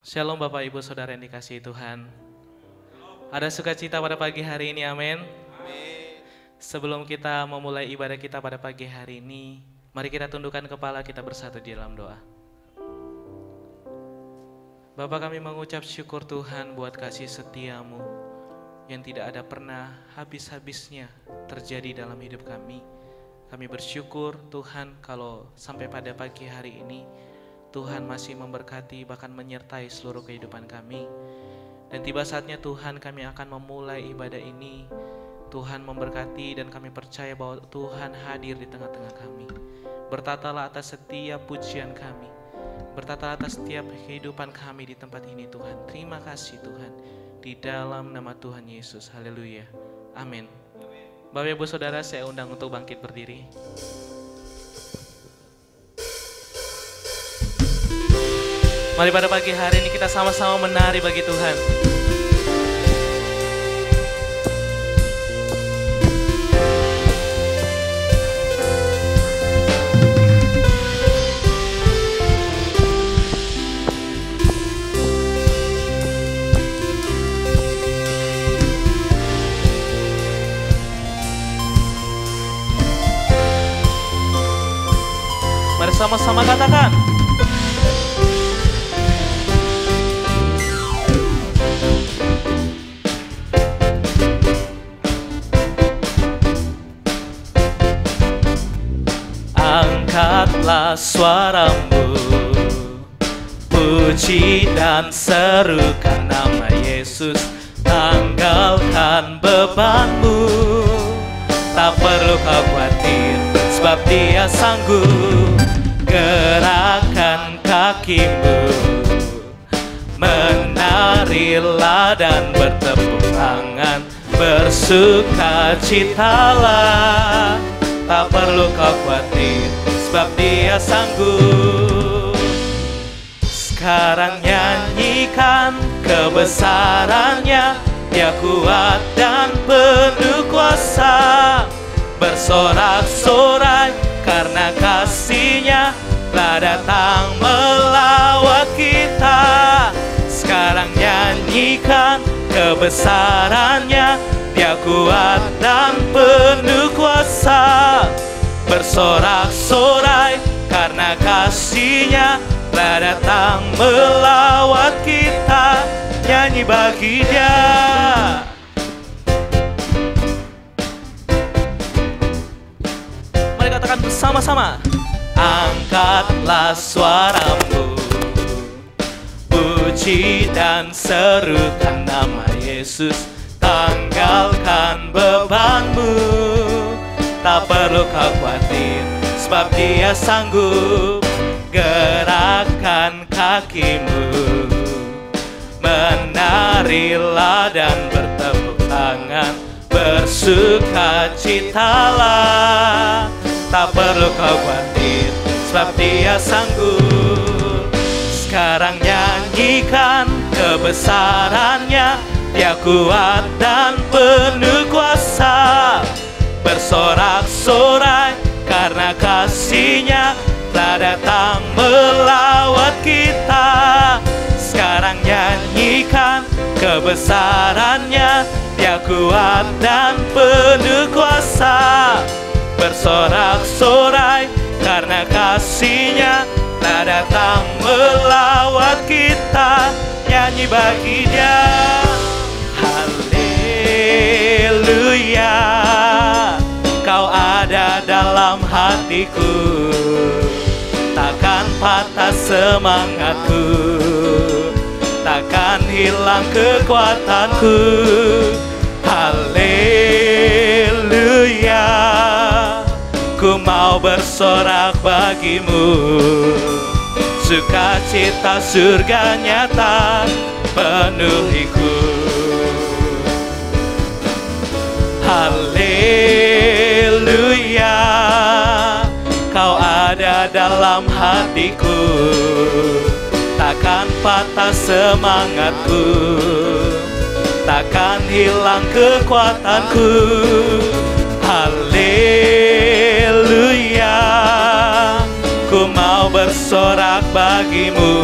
Shalom Bapak Ibu Saudara yang dikasihi Tuhan. Ada sukacita pada pagi hari ini, amin. Sebelum kita memulai ibadah kita pada pagi hari ini, mari kita tundukkan kepala, kita bersatu di dalam doa. Bapa, kami mengucap syukur Tuhan buat kasih setia-Mu yang tidak ada pernah habis-habisnya terjadi dalam hidup kami. Kami bersyukur Tuhan kalau sampai pada pagi hari ini Tuhan masih memberkati bahkan menyertai seluruh kehidupan kami. Dan tiba saatnya Tuhan kami akan memulai ibadah ini. Tuhan memberkati dan kami percaya bahwa Tuhan hadir di tengah-tengah kami. Bertatalah atas setiap pujian kami. Bertatalah atas setiap kehidupan kami di tempat ini Tuhan. Terima kasih Tuhan. Di dalam nama Tuhan Yesus. Haleluya. Amin. Bapak Ibu Saudara, saya undang untuk bangkit berdiri. Mari pada pagi hari ini kita sama-sama menari bagi Tuhan. Mari sama-sama katakan. Angkatlah suaramu, puji dan serukan nama Yesus. Tanggalkan bebanmu, tak perlu kau khawatir, sebab Dia sanggup. Gerakkan kakimu, menarilah dan bertepuk tangan, bersukacitalah. Tak perlu kau khawatir, sebab Dia sanggup. Sekarang nyanyikan kebesarannya, Dia kuat dan penuh kuasa. Bersorak-sorai karena kasih-Nya telah datang melawat kita. Sekarang nyanyikan kebesarannya, Dia kuat dan penuh kuasa. Bersorak-sorai karena kasih-Nya telah datang melawat kita. Nyanyi bagi Dia. Mari katakan bersama-sama. Angkatlah suaramu, puji dan serukan nama Yesus. Tanggalkan bebanmu, tak perlu kau khawatir, sebab Dia sanggup. Gerakkan kakimu, menarilah dan bertepuk tangan, bersukacitalah. Tak perlu kau khawatir, sebab Dia sanggup. Sekarang nyanyikan kebesarannya, Dia kuat dan penuh kuasa. Bersorak-sorai karena kasih-Nya telah datang melawat kita. Sekarang nyanyikan kebesarannya, Dia kuat dan penuh kuasa. Bersorak-sorai karena kasih-Nya telah datang melawat kita. Nyanyi bagi Dia. Haleluya, Kau ada dalam hatiku, takkan patah semangatku, takkan hilang kekuatanku. Haleluya, ku mau bersorak bagimu. Sukacita surga nyata penuhiku. Haleluya, Kau ada dalam hatiku, takkan patah semangatku, takkan hilang kekuatanku. Haleluya, ku mau bersorak bagimu.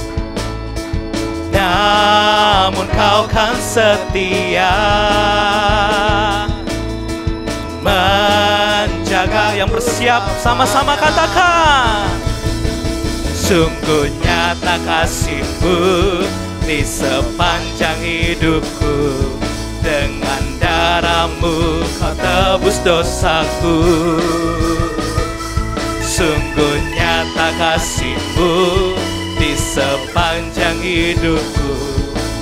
namun Kau kan setia menjaga. Yang bersiap sama-sama katakan, sungguh nyata kasih-Mu di sepanjang hidupku. Dengan darah-Mu Kau tebus dosaku. Sungguh nyata kasih-Mu di sepanjang hidupku.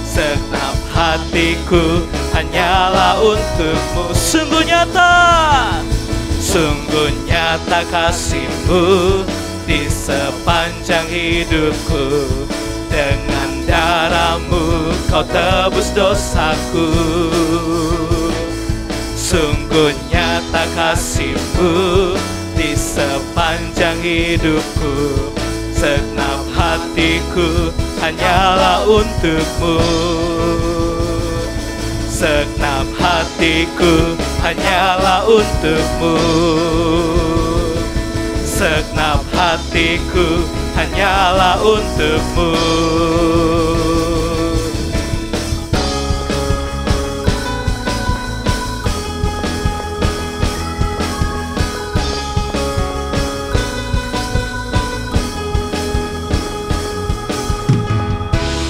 Segenap hatiku hanyalah untuk-Mu. Sungguh nyata kasih-Mu di sepanjang hidupku. Dengan darah-Mu Kau tebus dosaku. Sungguh nyata kasih-Mu di sepanjang hidupku. Segenap hatiku hanyalah untuk-Mu. Segenap hatiku hanyalah untuk-Mu. Segenap hatiku hanyalah untuk-Mu.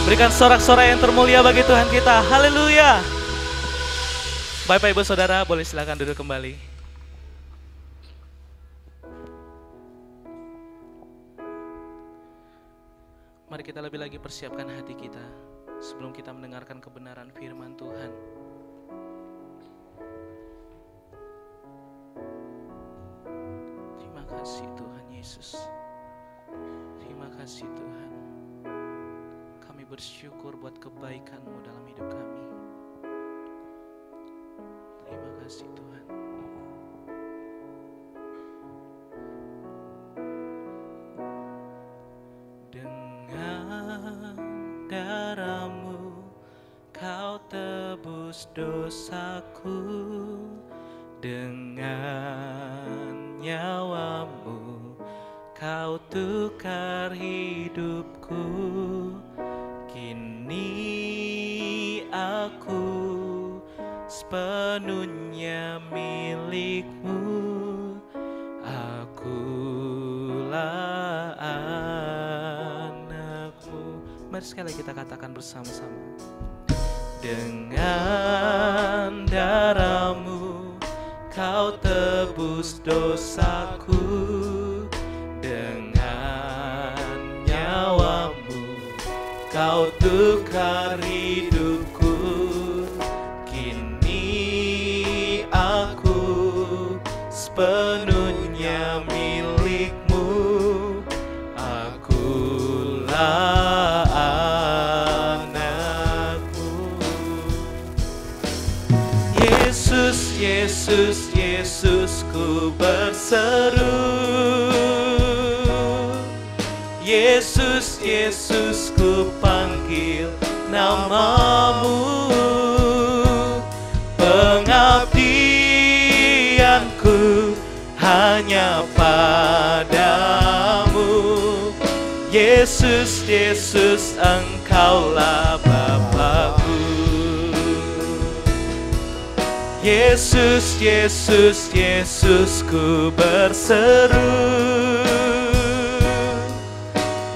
Berikan sorak-sorai yang termulia bagi Tuhan kita. Haleluya. Bapak Ibu Saudara, boleh silakan duduk kembali. Mari kita lebih lagi persiapkan hati kita sebelum kita mendengarkan kebenaran firman Tuhan. Terima kasih Tuhan Yesus. Terima kasih Tuhan. Kami bersyukur buat kebaikan-Mu dalam hidup kami. Terima kasih Tuhan. Dengan darah-Mu Kau tebus dosaku. Dengan nyawa-Mu Kau tukar hidupku. Kini aku sepenuhnya milik-Mu. Akulah anak-Mu. Mari sekali kita katakan bersama-sama. Dengan darah-Mu Kau tebus dosaku. Dengan nyawa-Mu Kau tukar hidupku. Kini aku sepenuhnya milik-Mu. Akulah anak-Mu. Yesus, Yesus, Yesus, ku berseru. Yesus, Yesus, ku panggil nama-Mu. Pengabdianku hanya padamu. Yesus, Yesus, Engkaulah Bapa-Ku. Yesus, Yesus, Yesus, ku berseru.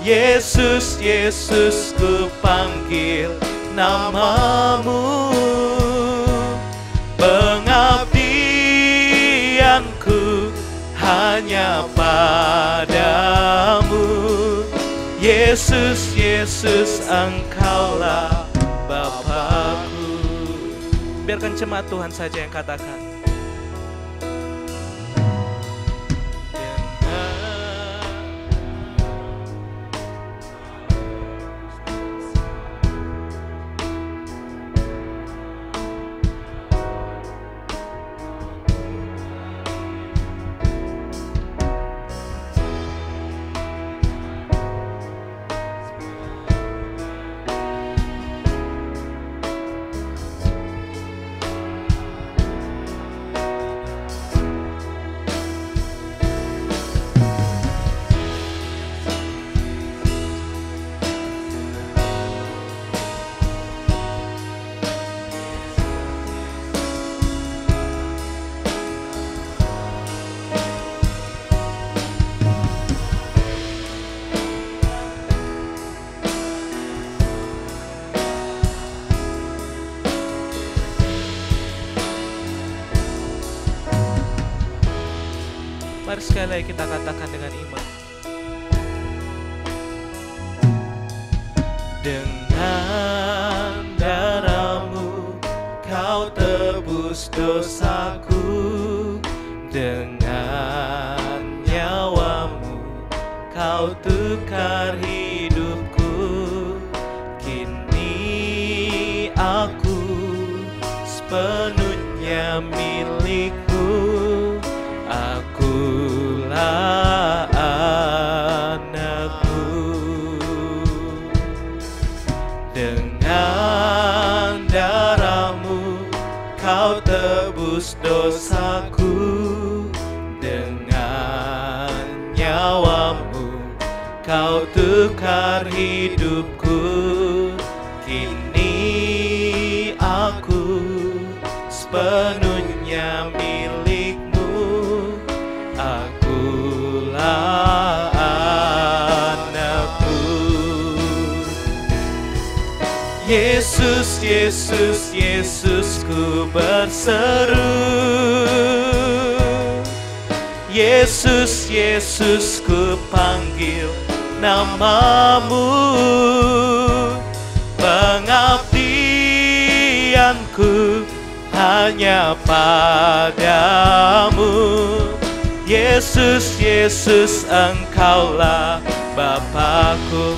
Yesus, Yesus, ku panggil nama-Mu. Pengabdianku hanya padamu. Yesus, Yesus, Engkaulah Bapa-Ku. Biarkan jemaat Tuhan saja yang katakan. Mari sekali lagi kita katakan dengan iman. Dengan darah-Mu Kau tebus dosaku, dengan nyawa-Mu Kau tukar hidupku. Kini aku sepenuhnya milik-Mu. Akulah anak-Mu. Dengan darah-Mu Kau tebus dosaku, dengan nyawa-Mu Kau tukar hidupku. Kini aku sepenuhnya milik-Mu. Akulah anak-Mu. Yesus, Yesus, Yesus, ku berseru. Yesus, Yesus, ku panggil nama-Mu. Pengabdianku hanya padamu. Yesus, Yesus, Engkaulah Bapakku.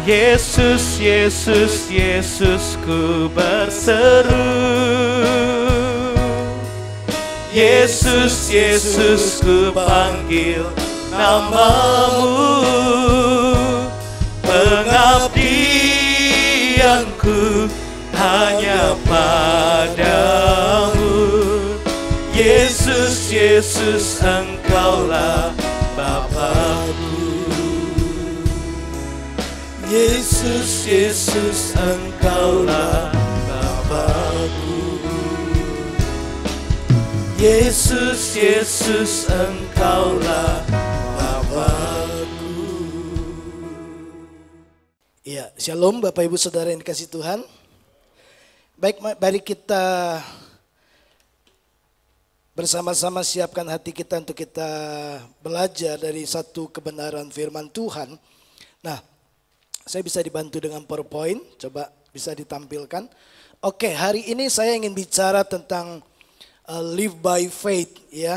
Yesus, Yesus, Yesus, ku berseru. Yesus, Yesus, ku panggil nama-Mu. Pengabdianku hanya padamu. Yesus, Yesus, Engkaulah Bapakku. Yesus, Yesus, Engkaulah Bapakku. Yesus, Yesus, Engkaulah Bapakku. Ya, shalom Bapak Ibu Saudara yang dikasihi Tuhan. Baik, mari kita bersama-sama siapkan hati kita untuk kita belajar dari satu kebenaran firman Tuhan. Nah, saya bisa dibantu dengan PowerPoint, coba bisa ditampilkan. Oke, hari ini saya ingin bicara tentang live by faith, ya.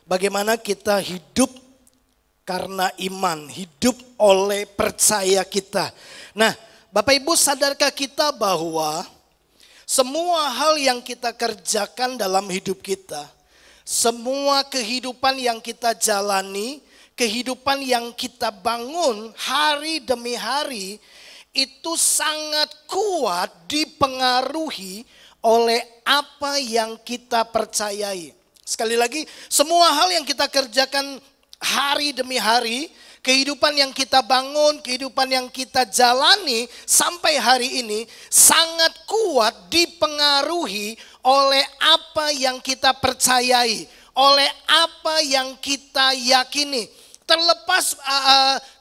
Bagaimana kita hidup karena iman, hidup oleh percaya kita. Nah, Bapak Ibu, sadarkah kita bahwa semua hal yang kita kerjakan dalam hidup kita, semua kehidupan yang kita jalani, kehidupan yang kita bangun hari demi hari, itu sangat kuat dipengaruhi oleh apa yang kita percayai. Sekali lagi, semua hal yang kita kerjakan hari demi hari, kehidupan yang kita bangun, kehidupan yang kita jalani sampai hari ini sangat kuat dipengaruhi oleh apa yang kita percayai, oleh apa yang kita yakini. Terlepas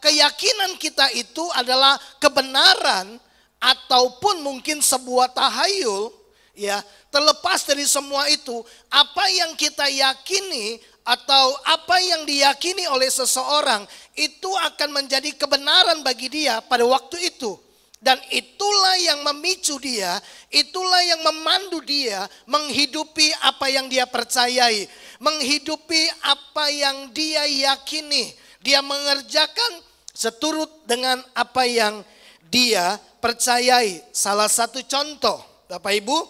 keyakinan kita itu adalah kebenaran ataupun mungkin sebuah tahayul, ya. Terlepas dari semua itu, apa yang kita yakini atau apa yang diyakini oleh seseorang itu akan menjadi kebenaran bagi dia pada waktu itu. Dan itulah yang memicu dia, itulah yang memandu dia menghidupi apa yang dia percayai, menghidupi apa yang dia yakini. Dia mengerjakan seturut dengan apa yang dia percayai. Salah satu contoh, Bapak Ibu,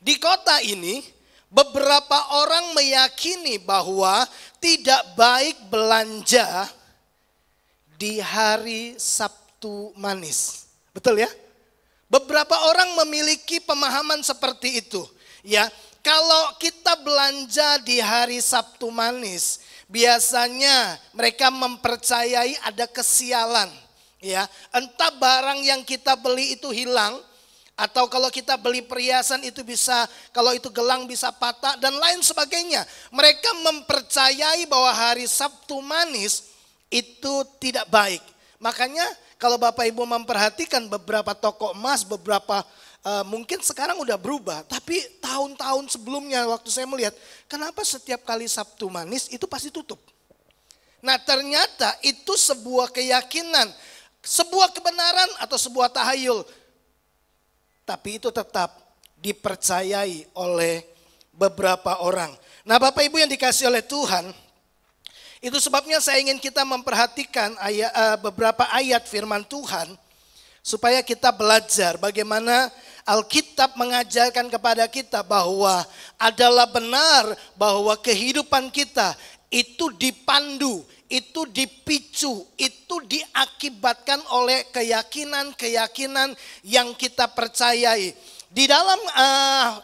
di kota ini beberapa orang meyakini bahwa tidak baik belanja di hari Sabtu manis. Betul ya? Beberapa orang memiliki pemahaman seperti itu. Ya, kalau kita belanja di hari Sabtu manis, biasanya mereka mempercayai ada kesialan. Ya, entah barang yang kita beli itu hilang, atau kalau kita beli perhiasan itu bisa, kalau itu gelang bisa patah dan lain sebagainya. Mereka mempercayai bahwa hari Sabtu manis itu tidak baik. Makanya kalau Bapak Ibu memperhatikan beberapa toko emas, beberapa mungkin sekarang udah berubah, tapi tahun-tahun sebelumnya waktu saya melihat, kenapa setiap kali Sabtu Manis itu pasti tutup? Nah ternyata itu sebuah keyakinan, sebuah kebenaran atau sebuah tahayul. Tapi itu tetap dipercayai oleh beberapa orang. Nah Bapak Ibu yang dikasih oleh Tuhan, itu sebabnya saya ingin kita memperhatikan beberapa ayat firman Tuhan, supaya kita belajar bagaimana Alkitab mengajarkan kepada kita bahwa adalah benar bahwa kehidupan kita itu dipandu, itu dipicu, itu diakibatkan oleh keyakinan-keyakinan yang kita percayai. Di dalam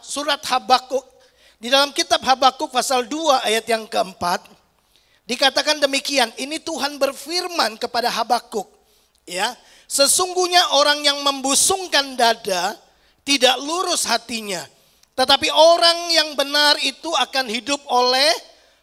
surat Habakuk, di dalam kitab Habakuk pasal 2 ayat yang keempat, dikatakan demikian, ini Tuhan berfirman kepada Habakuk, ya, sesungguhnya orang yang membusungkan dada tidak lurus hatinya, tetapi orang yang benar itu akan hidup oleh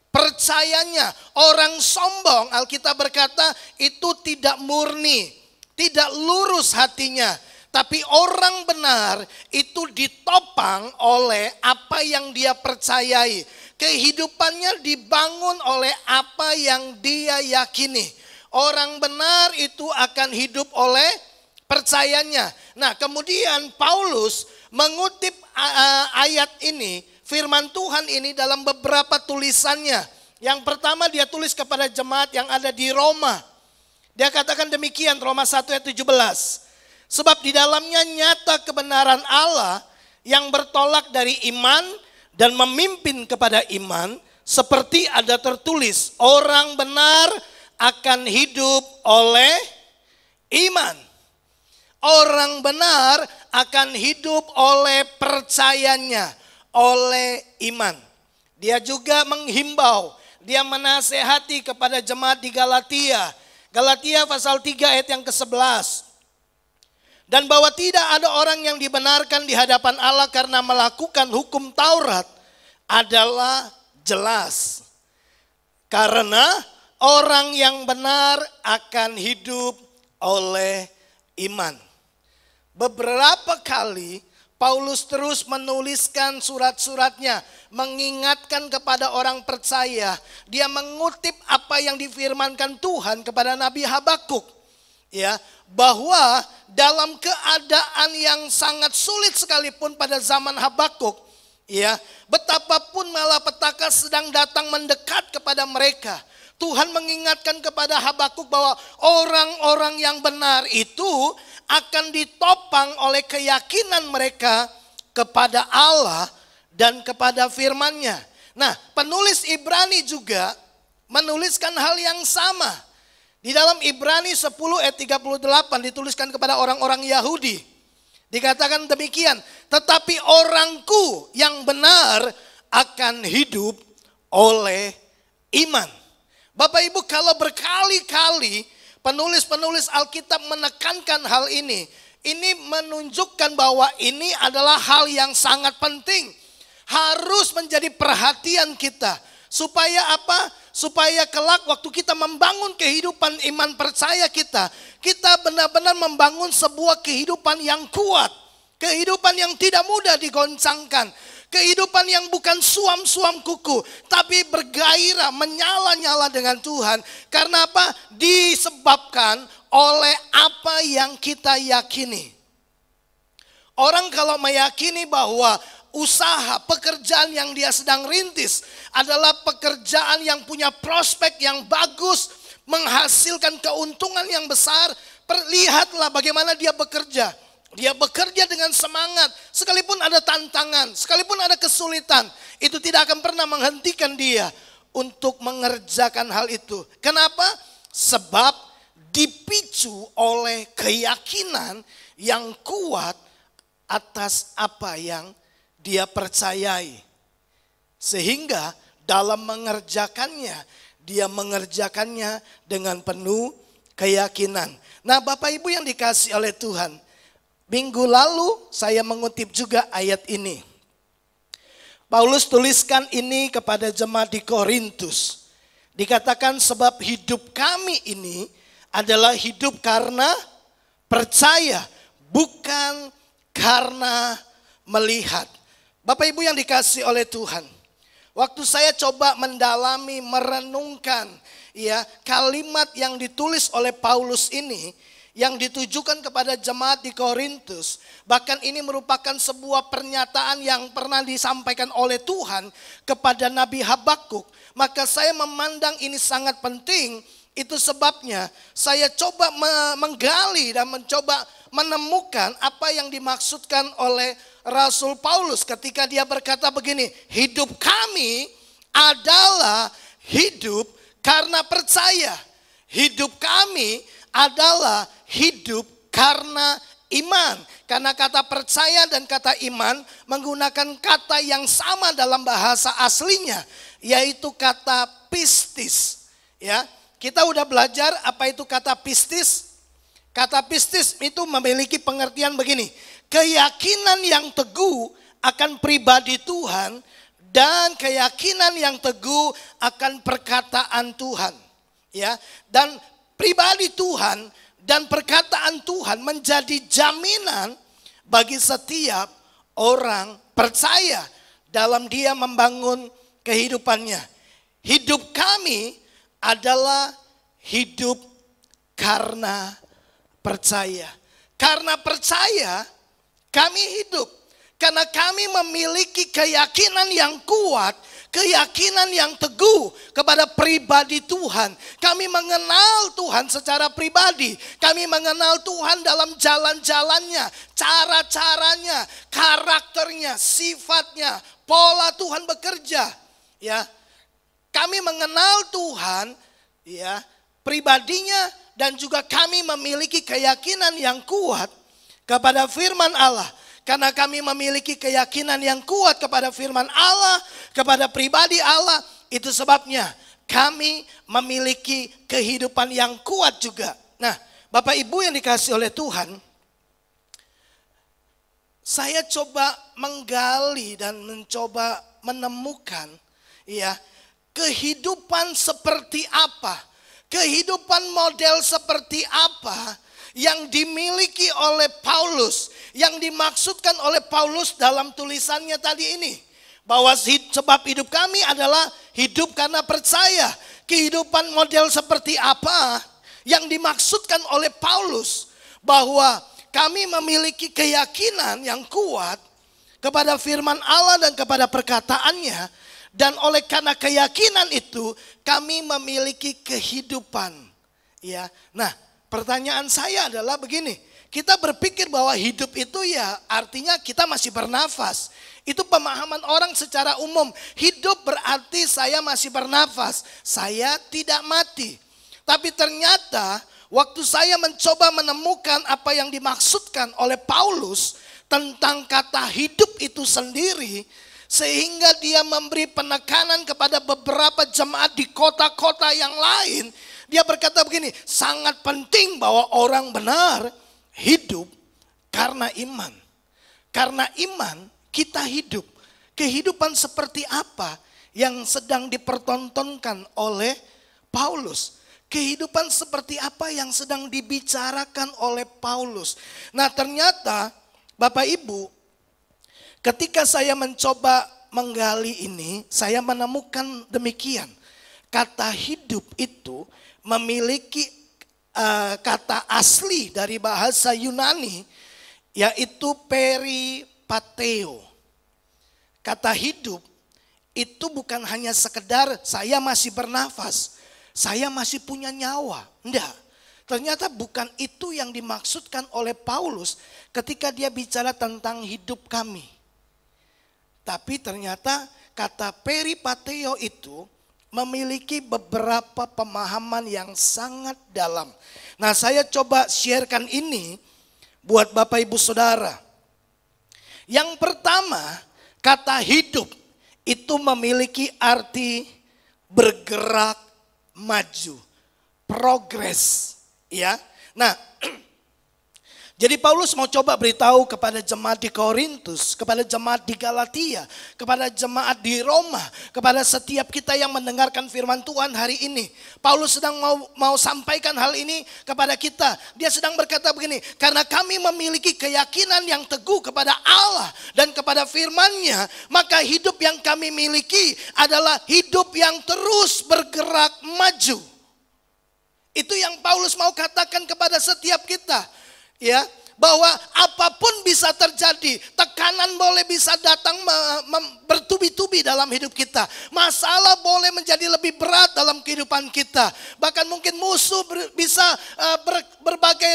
percayanya. Orang sombong, Alkitab berkata, itu tidak murni, tidak lurus hatinya. Tapi orang benar itu ditopang oleh apa yang dia percayai. Kehidupannya dibangun oleh apa yang dia yakini. Orang benar itu akan hidup oleh percayanya. Nah kemudian Paulus mengutip ayat ini, firman Tuhan ini dalam beberapa tulisannya. Yang pertama dia tulis kepada jemaat yang ada di Roma. Dia katakan demikian, Roma 1 ayat 17. Sebab di dalamnya nyata kebenaran Allah yang bertolak dari iman dan memimpin kepada iman. Seperti ada tertulis, orang benar akan hidup oleh iman. Orang benar akan hidup oleh percayanya, oleh iman. Dia juga menghimbau, dia menasehati kepada jemaat di Galatia. Galatia pasal 3 ayat yang ke-11. Dan bahwa tidak ada orang yang dibenarkan di hadapan Allah karena melakukan hukum Taurat adalah jelas. Karena orang yang benar akan hidup oleh iman. Beberapa kali Paulus terus menuliskan surat-suratnya, mengingatkan kepada orang percaya. Dia mengutip apa yang difirmankan Tuhan kepada Nabi Habakuk, ya, bahwa dalam keadaan yang sangat sulit sekalipun pada zaman Habakuk, ya, betapapun malapetaka sedang datang mendekat kepada mereka, Tuhan mengingatkan kepada Habakuk bahwa orang-orang yang benar itu akan ditopang oleh keyakinan mereka kepada Allah dan kepada firman-Nya. Nah, penulis Ibrani juga menuliskan hal yang sama. Di dalam Ibrani 10 ayat 38 dituliskan kepada orang-orang Yahudi. Dikatakan demikian, tetapi orangku yang benar akan hidup oleh iman. Bapak Ibu, kalau berkali-kali penulis-penulis Alkitab menekankan hal ini menunjukkan bahwa ini adalah hal yang sangat penting. Harus menjadi perhatian kita. Supaya apa? Supaya kelak waktu kita membangun kehidupan iman percaya kita benar-benar membangun sebuah kehidupan yang kuat. Kehidupan yang tidak mudah digoncangkan. Kehidupan yang bukan suam-suam kuku, tapi bergairah, menyala-nyala dengan Tuhan. Karena apa? Disebabkan oleh apa yang kita yakini. Orang kalau meyakini bahwa usaha, pekerjaan yang dia sedang rintis adalah pekerjaan yang punya prospek yang bagus, menghasilkan keuntungan yang besar, lihatlah bagaimana dia bekerja. Dia bekerja dengan semangat, sekalipun ada tantangan, sekalipun ada kesulitan, itu tidak akan pernah menghentikan dia untuk mengerjakan hal itu. Kenapa? Sebab dipicu oleh keyakinan yang kuat atas apa yang dia percayai. Sehingga dalam mengerjakannya, dia mengerjakannya dengan penuh keyakinan. Nah, Bapak Ibu yang dikasihi oleh Tuhan, minggu lalu saya mengutip juga ayat ini. Paulus tuliskan ini kepada jemaat di Korintus. Dikatakan sebab hidup kami ini adalah hidup karena percaya, bukan karena melihat. Bapak Ibu yang dikasihi oleh Tuhan, waktu saya coba mendalami, merenungkan ya kalimat yang ditulis oleh Paulus ini, yang ditujukan kepada jemaat di Korintus, bahkan ini merupakan sebuah pernyataan yang pernah disampaikan oleh Tuhan kepada Nabi Habakuk. Maka saya memandang ini sangat penting. Itu sebabnya saya coba menggali dan mencoba menemukan apa yang dimaksudkan oleh Rasul Paulus ketika dia berkata begini, hidup kami adalah hidup karena percaya. Hidup kami adalah hidup karena iman. Karena kata percaya dan kata iman menggunakan kata yang sama dalam bahasa aslinya, yaitu kata pistis. Ya, kita udah belajar apa itu kata pistis. Kata pistis itu memiliki pengertian begini, keyakinan yang teguh akan pribadi Tuhan dan keyakinan yang teguh akan perkataan Tuhan. Ya, dan pribadi Tuhan dan perkataan Tuhan menjadi jaminan bagi setiap orang percaya dalam dia membangun kehidupannya. Hidup kami adalah hidup karena percaya. Karena percaya kami hidup. Karena kami memiliki keyakinan yang kuat, keyakinan yang teguh kepada pribadi Tuhan. Kami mengenal Tuhan secara pribadi. Kami mengenal Tuhan dalam jalan-jalannya, cara-caranya, karakternya, sifatnya, pola Tuhan bekerja. Ya, kami mengenal Tuhan, ya, pribadinya, dan juga kami memiliki keyakinan yang kuat kepada firman Allah. Karena kami memiliki keyakinan yang kuat kepada firman Allah, kepada pribadi Allah, itu sebabnya kami memiliki kehidupan yang kuat juga. Nah, Bapak Ibu yang dikasihi oleh Tuhan, saya coba menggali dan mencoba menemukan ya kehidupan seperti apa, kehidupan model seperti apa yang dimiliki oleh Paulus, yang dimaksudkan oleh Paulus dalam tulisannya tadi ini. Bahwa sebab hidup kami adalah hidup karena percaya. Kehidupan model seperti apa yang dimaksudkan oleh Paulus. Bahwa kami memiliki keyakinan yang kuat kepada firman Allah dan kepada perkataannya. Dan oleh karena keyakinan itu kami memiliki kehidupan. Ya, nah, pertanyaan saya adalah begini, kita berpikir bahwa hidup itu ya artinya kita masih bernafas. Itu pemahaman orang secara umum. Hidup berarti saya masih bernafas, saya tidak mati. Tapi ternyata waktu saya mencoba menemukan apa yang dimaksudkan oleh Paulus tentang kata hidup itu sendiri, sehingga dia memberi penekanan kepada beberapa jemaat di kota-kota yang lain. Dia berkata begini, sangat penting bahwa orang benar hidup karena iman. Karena iman kita hidup. Kehidupan seperti apa yang sedang dipertontonkan oleh Paulus? Kehidupan seperti apa yang sedang dibicarakan oleh Paulus? Nah, ternyata Bapak Ibu, ketika saya mencoba menggali ini, saya menemukan demikian. Kata hidup itu memiliki kata asli dari bahasa Yunani, yaitu peripateo. Kata hidup itu bukan hanya sekedar saya masih bernafas, saya masih punya nyawa. Enggak, ternyata bukan itu yang dimaksudkan oleh Paulus ketika dia bicara tentang hidup kami. Tapi ternyata kata peripateo itu memiliki beberapa pemahaman yang sangat dalam. Nah, saya coba sharekan ini buat Bapak Ibu Saudara. Yang pertama, kata hidup itu memiliki arti bergerak maju, progres, ya. Nah, Jadi Paulus mau coba beritahu kepada jemaat di Korintus, kepada jemaat di Galatia, kepada jemaat di Roma, kepada setiap kita yang mendengarkan firman Tuhan hari ini. Paulus sedang mau sampaikan hal ini kepada kita. Dia sedang berkata begini, karena kami memiliki keyakinan yang teguh kepada Allah dan kepada firman-Nya, maka hidup yang kami miliki adalah hidup yang terus bergerak maju. Itu yang Paulus mau katakan kepada setiap kita. Ya, bahwa apapun bisa terjadi, tekanan boleh bisa datang bertubi-tubi dalam hidup kita. Masalah boleh menjadi lebih berat dalam kehidupan kita. Bahkan mungkin musuh bisa berbagai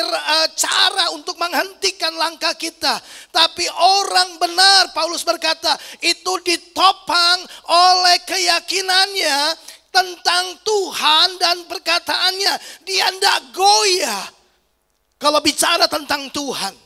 cara untuk menghentikan langkah kita. Tapi orang benar, Paulus berkata, itu ditopang oleh keyakinannya tentang Tuhan dan perkataannya. Dia tidak goyah kalau bicara tentang Tuhan.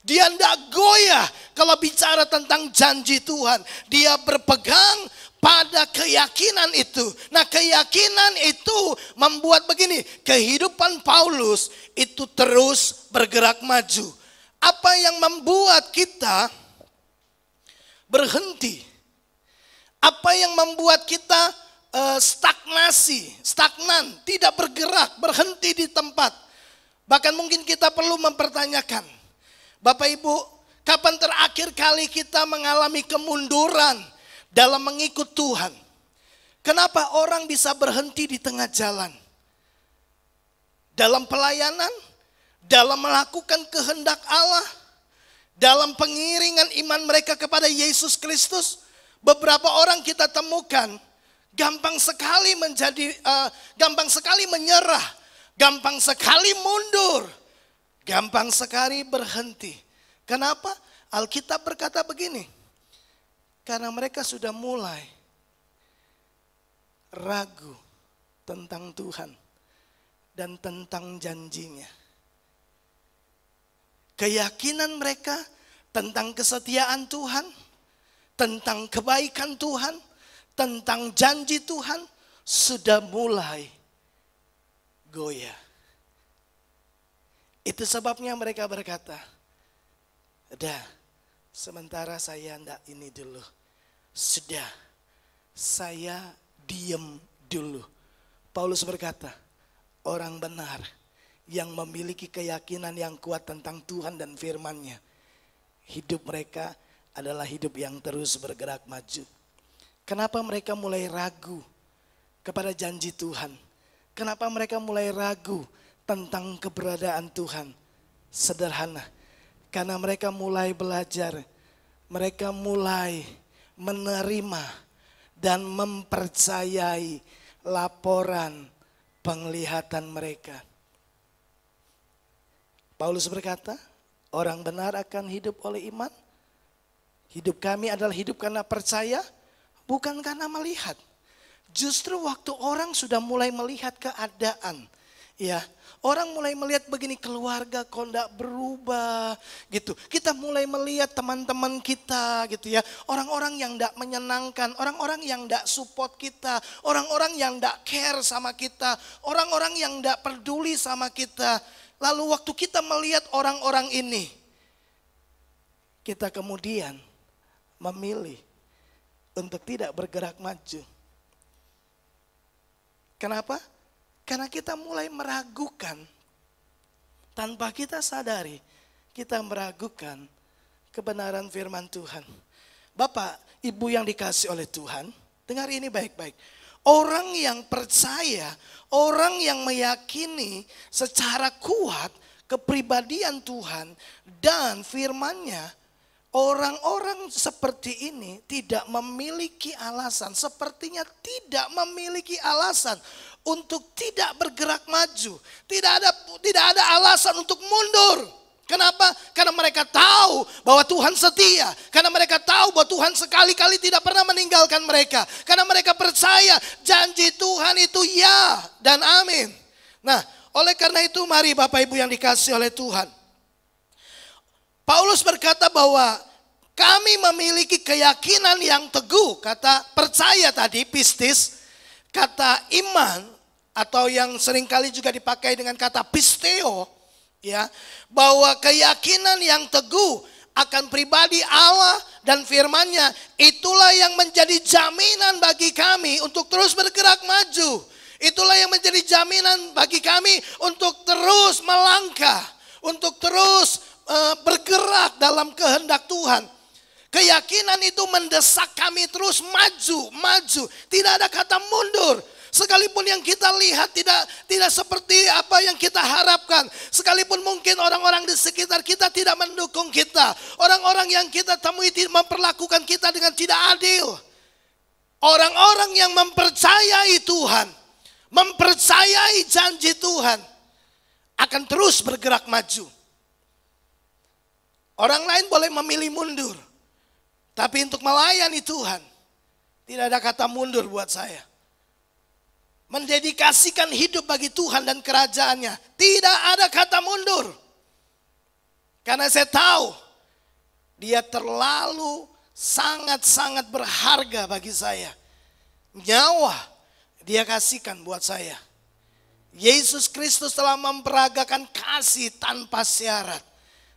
Dia tidak goyah kalau bicara tentang janji Tuhan. Dia berpegang pada keyakinan itu. Nah, keyakinan itu membuat begini, kehidupan Paulus itu terus bergerak maju. Apa yang membuat kita berhenti? Apa yang membuat kita stagnan, tidak bergerak, berhenti di tempat? Bahkan mungkin kita perlu mempertanyakan, Bapak Ibu, kapan terakhir kali kita mengalami kemunduran dalam mengikut Tuhan? Kenapa orang bisa berhenti di tengah jalan? Dalam pelayanan, dalam melakukan kehendak Allah, dalam pengiringan iman mereka kepada Yesus Kristus, beberapa orang kita temukan gampang sekali menyerah. Gampang sekali mundur, gampang sekali berhenti. Kenapa? Alkitab berkata begini, karena mereka sudah mulai ragu tentang Tuhan dan tentang janjinya. Keyakinan mereka tentang kesetiaan Tuhan, tentang kebaikan Tuhan, tentang janji Tuhan sudah mulai goyah. Itu sebabnya mereka berkata, udah, sementara saya enggak ini dulu. Sudah, saya diem dulu. Paulus berkata, orang benar yang memiliki keyakinan yang kuat tentang Tuhan dan firman-Nya, hidup mereka adalah hidup yang terus bergerak maju. Kenapa mereka mulai ragu kepada janji Tuhan? Kenapa mereka mulai ragu tentang keberadaan Tuhan? Sederhana, karena mereka mulai belajar, mereka mulai menerima dan mempercayai laporan penglihatan mereka. Paulus berkata, orang benar akan hidup oleh iman. Hidup kami adalah hidup karena percaya, bukan karena melihat. Justru waktu orang sudah mulai melihat keadaan, ya, orang mulai melihat begini, keluarga kok enggak berubah gitu. Kita mulai melihat teman-teman kita gitu ya, orang-orang yang enggak menyenangkan, orang-orang yang enggak support kita, orang-orang yang enggak care sama kita, orang-orang yang enggak peduli sama kita. Lalu waktu kita melihat orang-orang ini, kita kemudian memilih untuk tidak bergerak maju. Kenapa? Karena kita mulai meragukan, tanpa kita sadari, kita meragukan kebenaran firman Tuhan. Bapak, Ibu yang dikasihi oleh Tuhan, dengar ini baik-baik. Orang yang percaya, orang yang meyakini secara kuat kepribadian Tuhan dan firman-Nya, orang-orang seperti ini tidak memiliki alasan, sepertinya tidak memiliki alasan untuk tidak bergerak maju. Tidak ada alasan untuk mundur. Kenapa? Karena mereka tahu bahwa Tuhan setia. Karena mereka tahu bahwa Tuhan sekali-kali tidak pernah meninggalkan mereka. Karena mereka percaya janji Tuhan itu ya dan amin. Nah, oleh karena itu mari Bapak Ibu yang dikasihi oleh Tuhan. Paulus berkata bahwa kami memiliki keyakinan yang teguh. Kata percaya tadi, pistis. Kata iman atau yang seringkali juga dipakai dengan kata pisteo. Ya, bahwa keyakinan yang teguh akan pribadi Allah dan firman-Nya itulah yang menjadi jaminan bagi kami untuk terus bergerak maju. Itulah yang menjadi jaminan bagi kami untuk terus melangkah, untuk terus bergerak dalam kehendak Tuhan. Keyakinan itu mendesak kami terus maju. Tidak ada kata mundur. Sekalipun yang kita lihat tidak seperti apa yang kita harapkan. Sekalipun mungkin orang-orang di sekitar kita tidak mendukung kita. Orang-orang yang kita temui memperlakukan kita dengan tidak adil. Orang-orang yang mempercayai Tuhan, mempercayai janji Tuhan, akan terus bergerak maju. Orang lain boleh memilih mundur. Tapi untuk melayani Tuhan, tidak ada kata mundur buat saya. Mendedikasikan hidup bagi Tuhan dan kerajaannya, tidak ada kata mundur. Karena saya tahu dia terlalu sangat-sangat berharga bagi saya. Nyawa dia kasihkan buat saya. Yesus Kristus telah memperagakan kasih tanpa syarat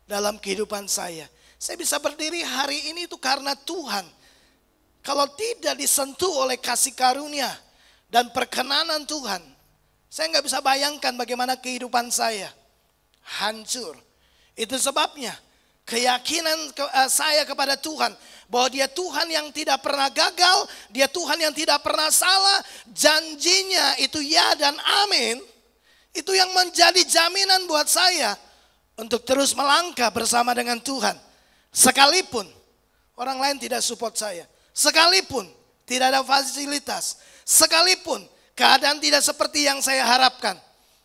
dalam kehidupan saya. Saya bisa berdiri hari ini itu karena Tuhan. Kalau tidak disentuh oleh kasih karunia dan perkenanan Tuhan, saya nggak bisa bayangkan bagaimana kehidupan saya hancur. Itu sebabnya keyakinan saya kepada Tuhan, bahwa dia Tuhan yang tidak pernah gagal, dia Tuhan yang tidak pernah salah, janjinya itu ya dan amin. Itu yang menjadi jaminan buat saya untuk terus melangkah bersama dengan Tuhan. Sekalipun orang lain tidak support saya, sekalipun tidak ada fasilitas, sekalipun keadaan tidak seperti yang saya harapkan.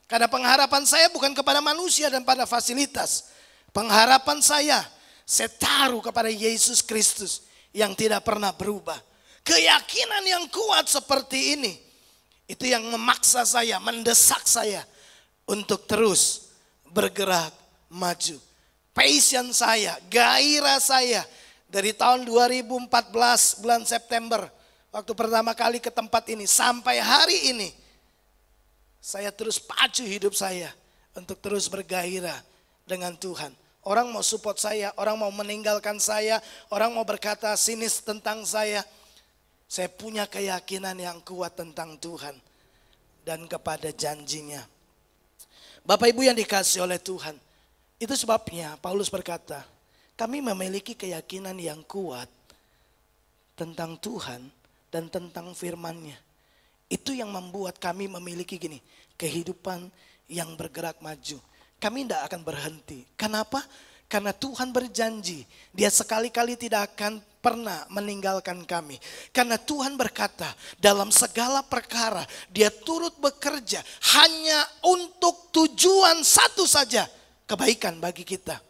Karena pengharapan saya bukan kepada manusia dan pada fasilitas. Pengharapan saya taruh kepada Yesus Kristus yang tidak pernah berubah. Keyakinan yang kuat seperti ini, itu yang memaksa saya, mendesak saya untuk terus bergerak maju. Passion saya, gairah saya dari tahun 2014 bulan September, waktu pertama kali ke tempat ini sampai hari ini, saya terus pacu hidup saya untuk terus bergairah dengan Tuhan. Orang mau support saya, orang mau meninggalkan saya, orang mau berkata sinis tentang saya punya keyakinan yang kuat tentang Tuhan dan kepada janjinya. Bapak Ibu yang dikasihi oleh Tuhan, itu sebabnya Paulus berkata, kami memiliki keyakinan yang kuat tentang Tuhan dan tentang firman-Nya. Itu yang membuat kami memiliki kehidupan yang bergerak maju. Kami tidak akan berhenti. Kenapa? Karena Tuhan berjanji, dia sekali-kali tidak akan pernah meninggalkan kami. Karena Tuhan berkata, dalam segala perkara dia turut bekerja hanya untuk tujuan satu saja, kebaikan bagi kita.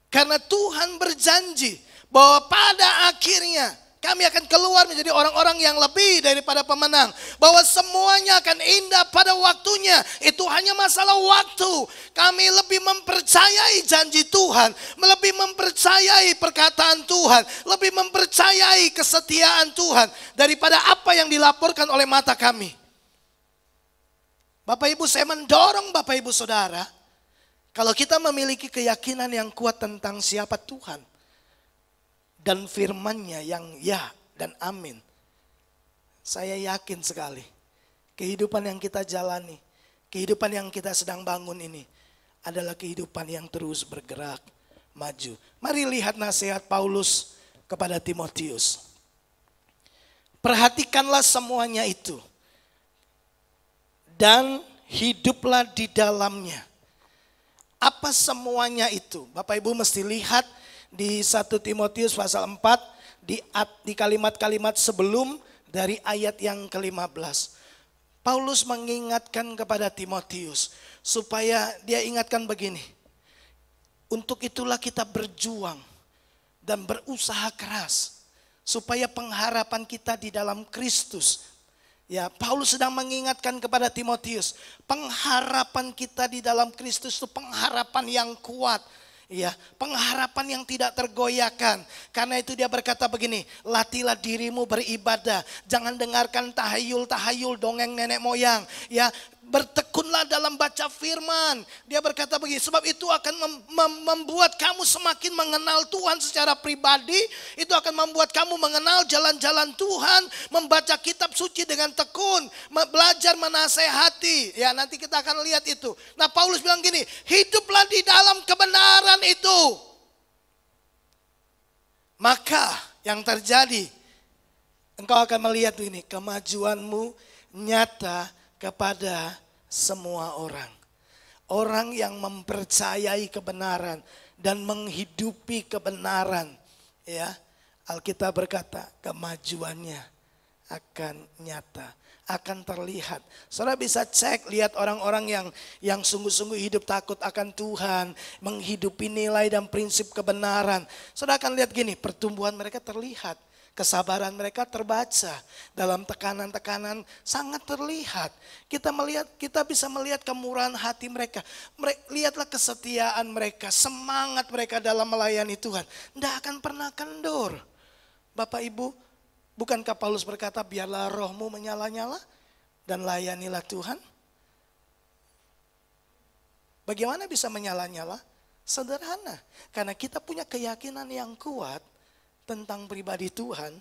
Karena Tuhan berjanji bahwa pada akhirnya kami akan keluar menjadi orang-orang yang lebih daripada pemenang. Bahwa semuanya akan indah pada waktunya. Itu hanya masalah waktu. Kami lebih mempercayai janji Tuhan, lebih mempercayai perkataan Tuhan, lebih mempercayai kesetiaan Tuhan daripada apa yang dilaporkan oleh mata kami. Bapak Ibu, saya mendorong Bapak Ibu Saudara, kalau kita memiliki keyakinan yang kuat tentang siapa Tuhan dan firman-Nya yang ya dan amin, saya yakin sekali kehidupan yang kita jalani, kehidupan yang kita sedang bangun ini adalah kehidupan yang terus bergerak maju. Mari lihat nasihat Paulus kepada Timotius. Perhatikanlah semuanya itu dan hiduplah di dalamnya. Apa semuanya itu? Bapak Ibu mesti lihat di 1 Timotius pasal 4 di kalimat-kalimat sebelum dari ayat yang ke-15. Paulus mengingatkan kepada Timotius supaya dia ingatkan begini. Untuk itulah kita berjuang dan berusaha keras supaya pengharapan kita di dalam Kristus. Ya, Paulus sedang mengingatkan kepada Timotius, pengharapan kita di dalam Kristus itu pengharapan yang kuat. Ya, pengharapan yang tidak tergoyahkan. Karena itu dia berkata begini, latihlah dirimu beribadah, jangan dengarkan tahayul-tahayul dongeng nenek moyang. Ya, bertekunlah dalam baca firman. Dia berkata begini, sebab itu akan membuat kamu semakin mengenal Tuhan secara pribadi. Itu akan membuat kamu mengenal jalan-jalan Tuhan, membaca kitab suci dengan tekun, belajar menasehati. Ya, nanti kita akan lihat itu. Nah, Paulus bilang gini, hiduplah di dalam kebenaran itu. Maka yang terjadi, engkau akan melihat ini, kemajuanmu nyata kepada semua orang. Orang yang mempercayai kebenaran dan menghidupi kebenaran. Ya, Alkitab berkata kemajuannya akan nyata, akan terlihat. Saudara bisa cek, lihat orang-orang yang sungguh-sungguh hidup takut akan Tuhan, menghidupi nilai dan prinsip kebenaran. Saudara akan lihat gini, pertumbuhan mereka terlihat. Kesabaran mereka terbaca dalam tekanan-tekanan sangat terlihat. Kita bisa melihat kemurahan hati mereka. Lihatlah kesetiaan mereka, semangat mereka dalam melayani Tuhan. Tidak akan pernah kendor. Bapak Ibu, bukankah Paulus berkata biarlah rohmu menyala-nyala dan layanilah Tuhan? Bagaimana bisa menyala-nyala? Sederhana, karena kita punya keyakinan yang kuat tentang pribadi Tuhan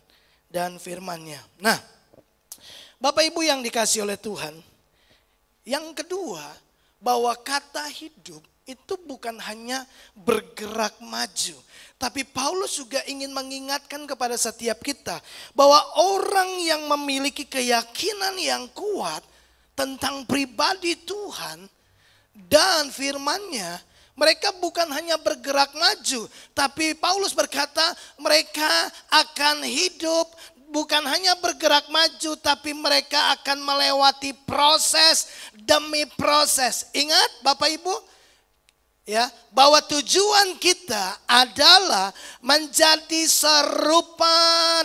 dan firman-Nya. Nah, Bapak Ibu yang dikasihi oleh Tuhan, yang kedua, bahwa kata hidup itu bukan hanya bergerak maju, tapi Paulus juga ingin mengingatkan kepada setiap kita bahwa orang yang memiliki keyakinan yang kuat tentang pribadi Tuhan dan firman-Nya, mereka bukan hanya bergerak maju, tapi Paulus berkata mereka akan hidup bukan hanya bergerak maju, tapi mereka akan melewati proses demi proses. Ingat Bapak Ibu, ya, bahwa tujuan kita adalah menjadi serupa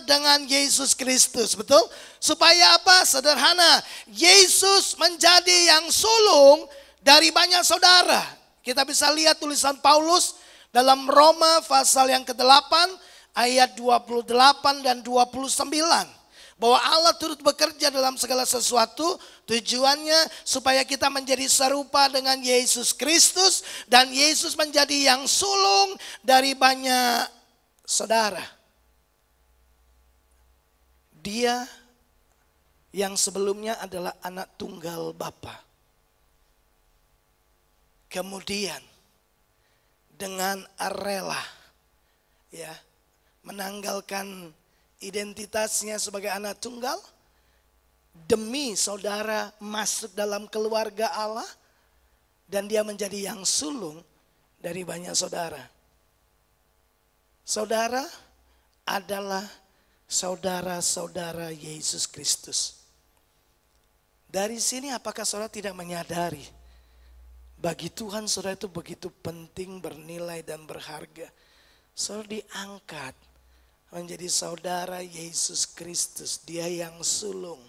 dengan Yesus Kristus, betul? Supaya apa? Sederhana, Yesus menjadi yang sulung dari banyak saudara. Kita bisa lihat tulisan Paulus dalam Roma pasal yang ke-8 ayat 28 dan 29. Bahwa Allah turut bekerja dalam segala sesuatu, tujuannya supaya kita menjadi serupa dengan Yesus Kristus. Dan Yesus menjadi yang sulung dari banyak saudara. Dia yang sebelumnya adalah anak tunggal Bapa. Kemudian dengan rela, ya, menanggalkan identitasnya sebagai anak tunggal demi saudara masuk dalam keluarga Allah, dan dia menjadi yang sulung dari banyak saudara. Saudara adalah saudara-saudara Yesus Kristus. Dari sini apakah saudara tidak menyadari bagi Tuhan saudara itu begitu penting, bernilai dan berharga. Saudara diangkat menjadi saudara Yesus Kristus, dia yang sulung.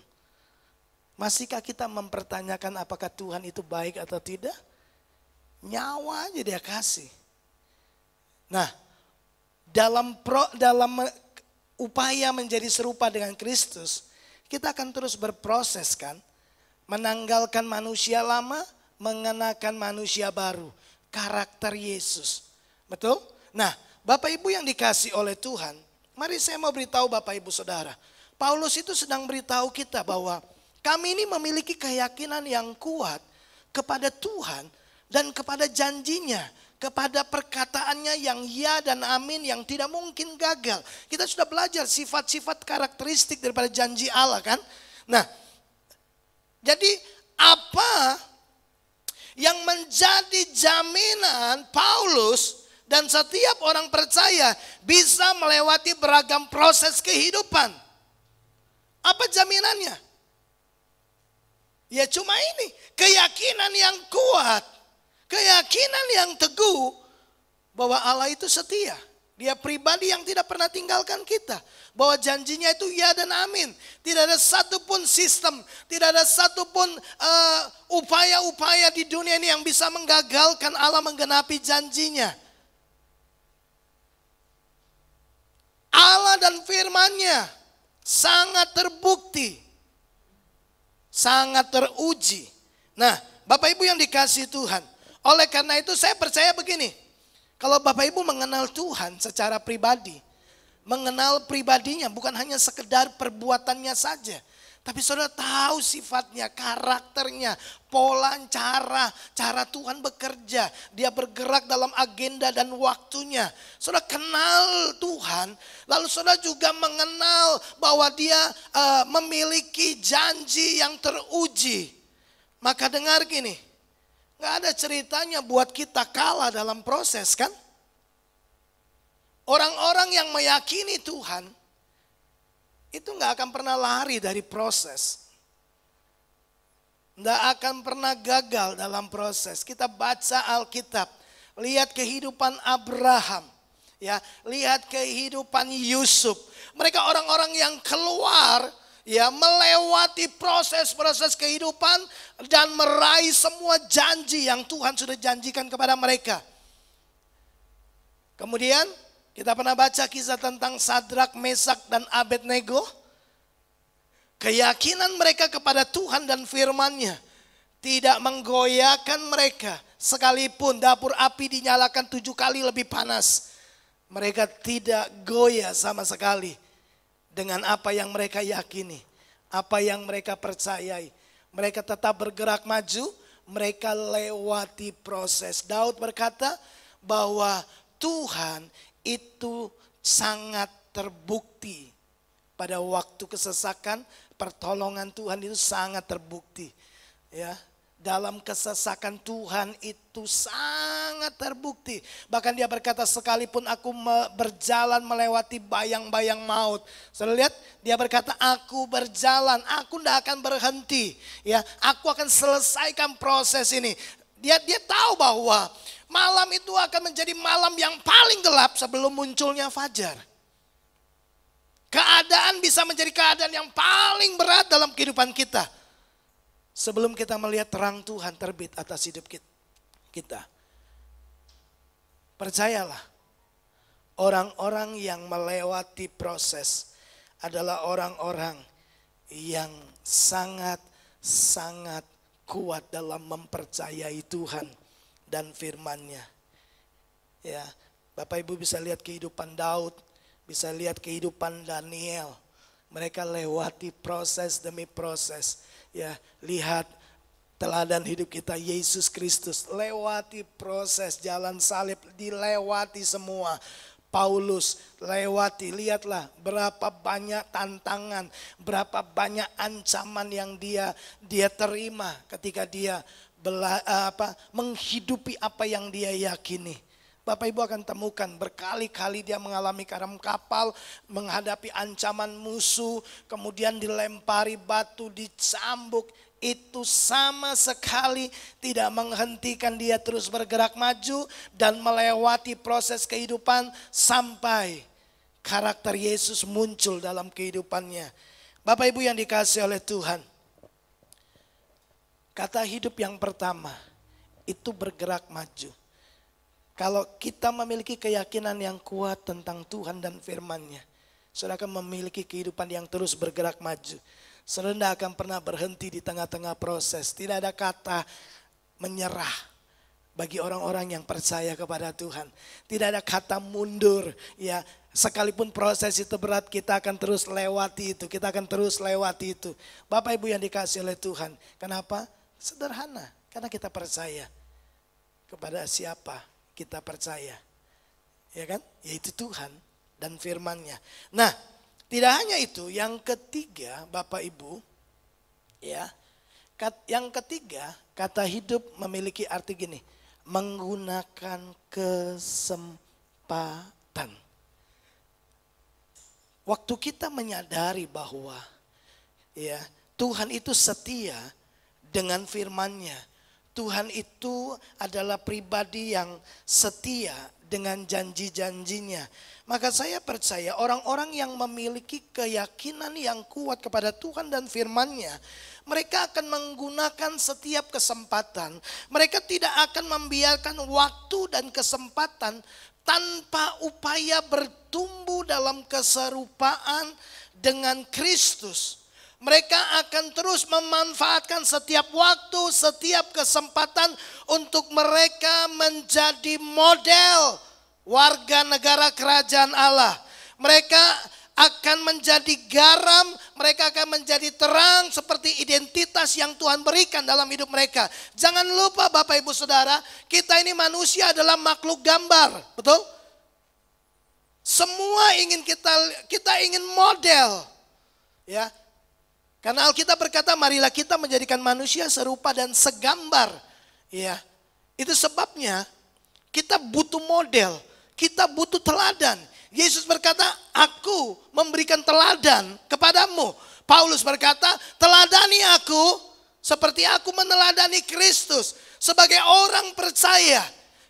Masihkah kita mempertanyakan apakah Tuhan itu baik atau tidak? Nyawa aja dia kasih. Nah, dalam upaya menjadi serupa dengan Kristus, kita akan terus berproses kan, menanggalkan manusia lama, mengenakan manusia baru, karakter Yesus. Betul? Nah, Bapak Ibu yang dikasih oleh Tuhan, mari saya mau beritahu Bapak Ibu Saudara. Paulus itu sedang beritahu kita bahwa kami ini memiliki keyakinan yang kuat kepada Tuhan dan kepada janjinya, kepada perkataannya yang ya dan amin, yang tidak mungkin gagal. Kita sudah belajar sifat-sifat karakteristik daripada janji Allah kan. Nah, jadi apa yang menjadi jaminan Paulus dan setiap orang percaya bisa melewati beragam proses kehidupan? Apa jaminannya? Ya cuma ini, keyakinan yang kuat, keyakinan yang teguh bahwa Allah itu setia. Dia pribadi yang tidak pernah tinggalkan kita. Bahwa janjinya itu ya dan amin. Tidak ada satupun sistem, tidak ada satupun upaya-upaya di dunia ini yang bisa menggagalkan Allah menggenapi janjinya. Allah dan firman-Nya sangat terbukti, sangat teruji Nah, Bapak Ibu yang dikasihi Tuhan, oleh karena itu saya percaya begini, kalau Bapak Ibu mengenal Tuhan secara pribadi, mengenal pribadinya bukan hanya sekedar perbuatannya saja, tapi saudara tahu sifatnya, karakternya, pola cara Tuhan bekerja. Dia bergerak dalam agenda dan waktunya. Saudara kenal Tuhan, lalu saudara juga mengenal bahwa dia memiliki janji yang teruji. Maka dengar gini, gak ada ceritanya buat kita kalah dalam proses kan? Orang-orang yang meyakini Tuhan, itu gak akan pernah lari dari proses. Gak akan pernah gagal dalam proses. Kita baca Alkitab, lihat kehidupan Abraham, ya, lihat kehidupan Yusuf. Mereka orang-orang yang keluar, ya, melewati proses-proses kehidupan dan meraih semua janji yang Tuhan sudah janjikan kepada mereka. Kemudian kita pernah baca kisah tentang Sadrak, Mesak, dan Abednego. Keyakinan mereka kepada Tuhan dan firman-Nya tidak menggoyahkan mereka. Sekalipun dapur api dinyalakan 7 kali lebih panas, mereka tidak goyah sama sekali dengan apa yang mereka yakini, apa yang mereka percayai. Mereka tetap bergerak maju, mereka lewati proses. Daud berkata bahwa Tuhan itu sangat terbukti. Pada waktu kesesakan, pertolongan Tuhan itu sangat terbukti. Ya, dalam kesesakan Tuhan itu sangat terbukti. Bahkan dia berkata, sekalipun aku berjalan melewati bayang-bayang maut. Saudara lihat, dia berkata, aku berjalan, aku tidak akan berhenti. Ya, aku akan selesaikan proses ini. Dia tahu bahwa malam itu akan menjadi malam yang paling gelap sebelum munculnya fajar. Keadaan bisa menjadi keadaan yang paling berat dalam kehidupan kita sebelum kita melihat terang Tuhan terbit atas hidup kita. Percayalah, orang-orang yang melewati proses adalah orang-orang yang sangat-sangat kuat dalam mempercayai Tuhan dan firman-Nya. Ya, Bapak Ibu bisa lihat kehidupan Daud, bisa lihat kehidupan Daniel. Mereka lewati proses demi proses. Ya, lihat teladan hidup kita Yesus Kristus, lewati proses jalan salib, dilewati semua. Paulus lewati, lihatlah berapa banyak tantangan, berapa banyak ancaman yang dia terima ketika dia menghidupi apa yang dia yakini. Bapak Ibu akan temukan berkali-kali dia mengalami karam kapal, menghadapi ancaman musuh, kemudian dilempari batu, dicambuk. Itu sama sekali tidak menghentikan dia terus bergerak maju dan melewati proses kehidupan sampai karakter Yesus muncul dalam kehidupannya. Bapak Ibu yang dikasihi oleh Tuhan, kata hidup yang pertama itu bergerak maju. Kalau kita memiliki keyakinan yang kuat tentang Tuhan dan firman-Nya, saudara akan memiliki kehidupan yang terus bergerak maju. Saudara tidak akan pernah berhenti di tengah-tengah proses. Tidak ada kata menyerah bagi orang-orang yang percaya kepada Tuhan. Tidak ada kata mundur. Ya, sekalipun proses itu berat, kita akan terus lewati itu. Kita akan terus lewati itu. Bapak Ibu yang dikasihi oleh Tuhan. Kenapa? Sederhana. Karena kita percaya kepada siapa kita percaya. Ya kan? Yaitu Tuhan dan firman-Nya. Nah, tidak hanya itu, yang ketiga Bapak Ibu, ya, yang ketiga kata hidup memiliki arti gini, menggunakan kesempatan. Waktu kita menyadari bahwa ya Tuhan itu setia dengan firman-Nya, Tuhan itu adalah pribadi yang setia dengan janji-janjinya. Maka saya percaya orang-orang yang memiliki keyakinan yang kuat kepada Tuhan dan firman-Nya, mereka akan menggunakan setiap kesempatan. Mereka tidak akan membiarkan waktu dan kesempatan tanpa upaya bertumbuh dalam keserupaan dengan Kristus. Mereka akan terus memanfaatkan setiap waktu, setiap kesempatan untuk mereka menjadi model warga negara kerajaan Allah. Mereka akan menjadi garam, mereka akan menjadi terang seperti identitas yang Tuhan berikan dalam hidup mereka. Jangan lupa Bapak Ibu Saudara, kita ini manusia adalah makhluk gambar, betul? Semua ingin kita ingin model, ya. Karena Alkitab berkata, marilah kita menjadikan manusia serupa dan segambar. Ya, itu sebabnya kita butuh model, kita butuh teladan. Yesus berkata, aku memberikan teladan kepadamu. Paulus berkata, teladani aku seperti aku meneladani Kristus. Sebagai orang percaya,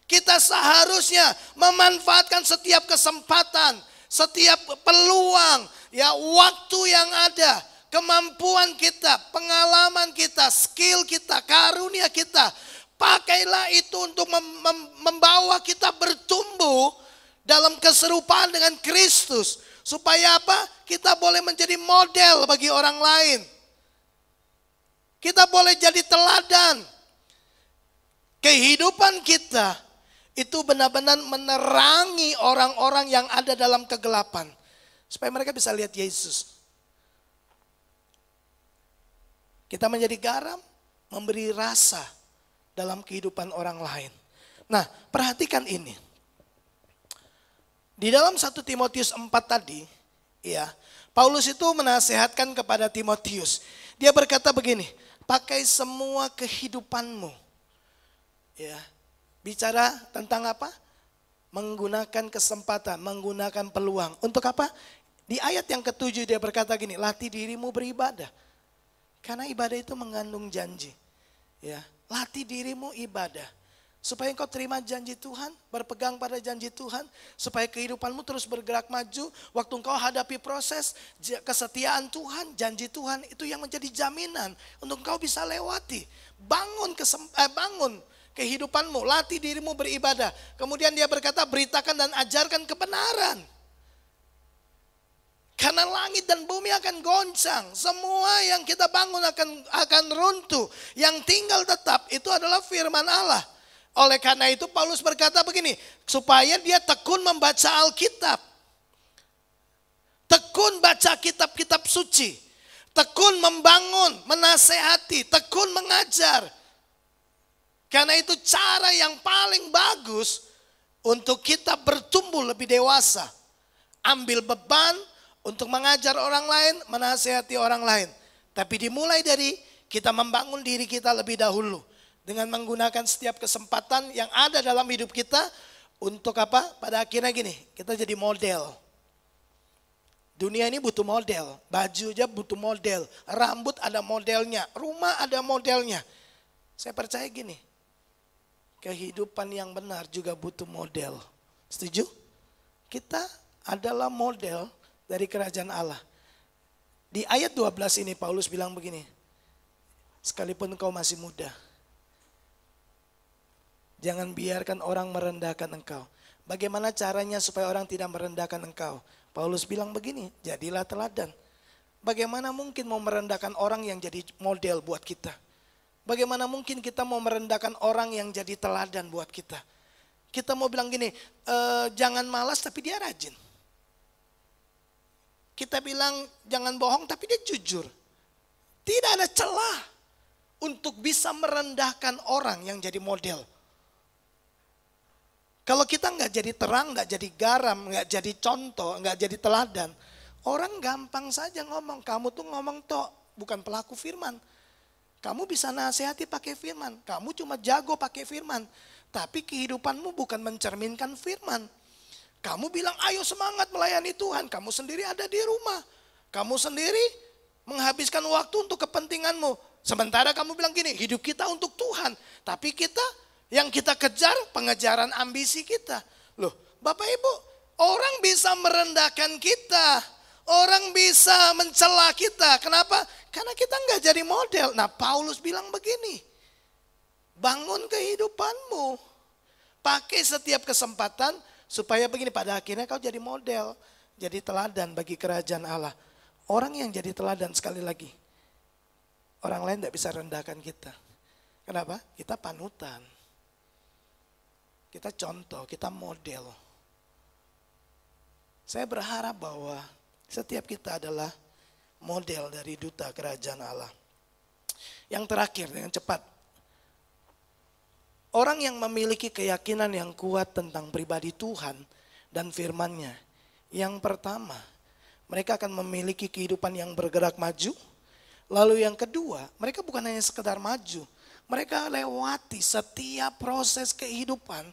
kita seharusnya memanfaatkan setiap kesempatan, setiap peluang, ya, waktu yang ada. Kemampuan kita, pengalaman kita, skill kita, karunia kita. Pakailah itu untuk membawa kita bertumbuh dalam keserupaan dengan Kristus. Supaya apa? Kita boleh menjadi model bagi orang lain. Kita boleh jadi teladan. Kehidupan kita itu benar-benar menerangi orang-orang yang ada dalam kegelapan. Supaya mereka bisa lihat Yesus. Kita menjadi garam, memberi rasa dalam kehidupan orang lain. Nah, perhatikan ini. Di dalam 1 Timotius 4 tadi, ya, Paulus itu menasehatkan kepada Timotius. Dia berkata begini, pakai semua kehidupanmu. Ya, bicara tentang apa? Menggunakan kesempatan, menggunakan peluang. Untuk apa? Di ayat yang ke-7 dia berkata gini, latih dirimu beribadah. Karena ibadah itu mengandung janji. Ya, latih dirimu ibadah. Supaya engkau terima janji Tuhan, berpegang pada janji Tuhan. Supaya kehidupanmu terus bergerak maju. Waktu engkau hadapi proses, kesetiaan Tuhan, janji Tuhan itu yang menjadi jaminan. Untuk engkau bisa lewati. Bangun kehidupanmu, latih dirimu beribadah. Kemudian dia berkata, beritakan dan ajarkan kebenaran. Karena langit dan bumi akan goncang. Semua yang kita bangun akan runtuh. Yang tinggal tetap itu adalah firman Allah. Oleh karena itu Paulus berkata begini. Supaya dia tekun membaca Alkitab. Tekun baca kitab-kitab suci. Tekun membangun, menasehati, tekun mengajar. Karena itu cara yang paling bagus untuk kita bertumbuh lebih dewasa. Ambil beban untuk mengajar orang lain, menasihati orang lain. Tapi dimulai dari kita membangun diri kita lebih dahulu. Dengan menggunakan setiap kesempatan yang ada dalam hidup kita. Untuk apa? Pada akhirnya gini, kita jadi model. Dunia ini butuh model. Baju aja butuh model. Rambut ada modelnya. Rumah ada modelnya. Saya percaya gini. Kehidupan yang benar juga butuh model. Setuju? Kita adalah model dari kerajaan Allah. Di ayat 12 ini Paulus bilang begini. Sekalipun engkau masih muda. Jangan biarkan orang merendahkan engkau. Bagaimana caranya supaya orang tidak merendahkan engkau? Paulus bilang begini, jadilah teladan. Bagaimana mungkin mau merendahkan orang yang jadi model buat kita? Bagaimana mungkin kita mau merendahkan orang yang jadi teladan buat kita? Kita mau bilang gini, jangan malas tapi dia rajin. Kita bilang jangan bohong tapi dia jujur. Tidak ada celah untuk bisa merendahkan orang yang jadi model. Kalau kita nggak jadi terang, nggak jadi garam, nggak jadi contoh, nggak jadi teladan. Orang gampang saja ngomong, kamu tuh ngomong tok, bukan pelaku firman. Kamu bisa nasihati pakai firman, kamu cuma jago pakai firman. Tapi kehidupanmu bukan mencerminkan firman. Kamu bilang ayo semangat melayani Tuhan, kamu sendiri ada di rumah. Kamu sendiri menghabiskan waktu untuk kepentinganmu. Sementara kamu bilang gini, hidup kita untuk Tuhan. Tapi kita, yang kita kejar pengejaran ambisi kita. Loh Bapak Ibu, orang bisa merendahkan kita. Orang bisa mencela kita. Kenapa? Karena kita nggak jadi model. Nah Paulus bilang begini, bangun kehidupanmu. Pakai setiap kesempatan. Supaya begini, pada akhirnya kau jadi model, jadi teladan bagi kerajaan Allah. Orang yang jadi teladan sekali lagi, Orang lain tidak bisa rendahkan kita. Kenapa? Kita panutan. Kita contoh, kita model. Saya berharap bahwa setiap kita adalah model dari duta kerajaan Allah. Yang terakhir dengan cepat. Orang yang memiliki keyakinan yang kuat tentang pribadi Tuhan dan firman-Nya. Yang pertama, mereka akan memiliki kehidupan yang bergerak maju. Lalu yang kedua, mereka bukan hanya sekedar maju. Mereka lewati setiap proses kehidupan,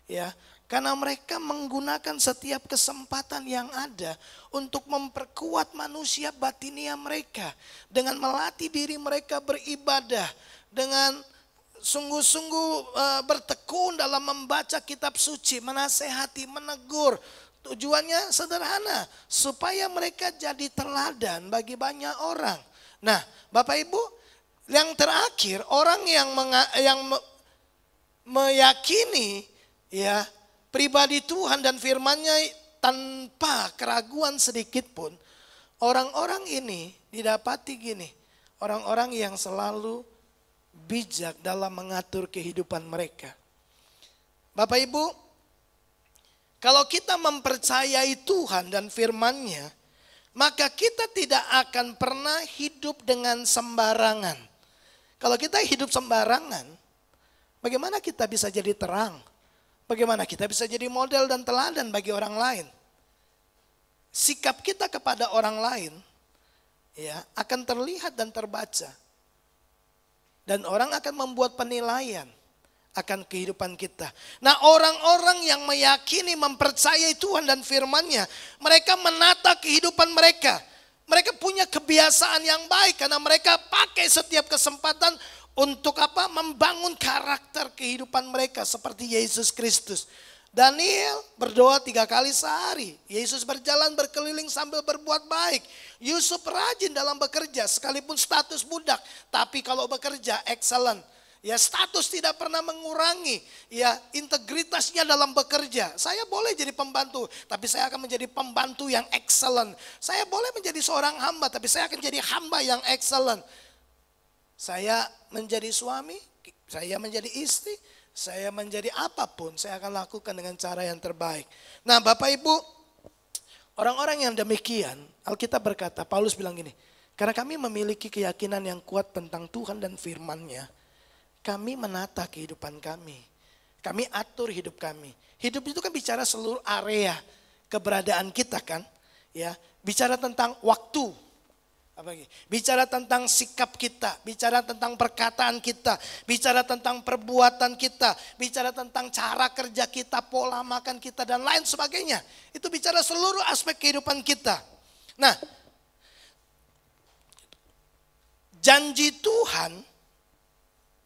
ya, karena mereka menggunakan setiap kesempatan yang ada untuk memperkuat manusia batinia mereka dengan melatih diri mereka beribadah, dengan sungguh-sungguh bertekun dalam membaca kitab suci, menasehati, menegur. Tujuannya sederhana, supaya mereka jadi teladan bagi banyak orang. Nah, Bapak Ibu, yang terakhir, orang yang meyakini ya pribadi Tuhan dan firman-Nya tanpa keraguan sedikit pun, orang-orang ini didapati gini, orang-orang yang selalu bijak dalam mengatur kehidupan mereka. Bapak Ibu, kalau kita mempercayai Tuhan dan firman-Nya, maka kita tidak akan pernah hidup dengan sembarangan. Kalau kita hidup sembarangan, bagaimana kita bisa jadi terang? Bagaimana kita bisa jadi model dan teladan bagi orang lain? Sikap kita kepada orang lain ya akan terlihat dan terbaca. Dan orang akan membuat penilaian akan kehidupan kita. Nah, orang-orang yang meyakini, mempercayai Tuhan dan firman-Nya, mereka menata kehidupan mereka. Mereka punya kebiasaan yang baik karena mereka pakai setiap kesempatan untuk apa? Membangun karakter kehidupan mereka seperti Yesus Kristus. Daniel berdoa 3 kali sehari. Yesus berjalan berkeliling sambil berbuat baik. Yusuf rajin dalam bekerja sekalipun status budak. Tapi kalau bekerja excellent. Ya, status tidak pernah mengurangi ya integritasnya dalam bekerja. Saya boleh jadi pembantu, tapi saya akan menjadi pembantu yang excellent. Saya boleh menjadi seorang hamba, tapi saya akan jadi hamba yang excellent. Saya menjadi suami, saya menjadi istri, saya menjadi apapun, saya akan lakukan dengan cara yang terbaik. Nah, Bapak Ibu, orang-orang yang demikian, Alkitab berkata, Paulus bilang gini, karena kami memiliki keyakinan yang kuat tentang Tuhan dan firman-Nya, kami menata kehidupan kami. Kami atur hidup kami. Hidup itu kan bicara seluruh area keberadaan kita kan. Ya, bicara tentang waktu. Bicara tentang sikap kita. Bicara tentang perkataan kita. Bicara tentang perbuatan kita. Bicara tentang cara kerja kita, pola makan kita dan lain sebagainya. Itu bicara seluruh aspek kehidupan kita. Nah, janji Tuhan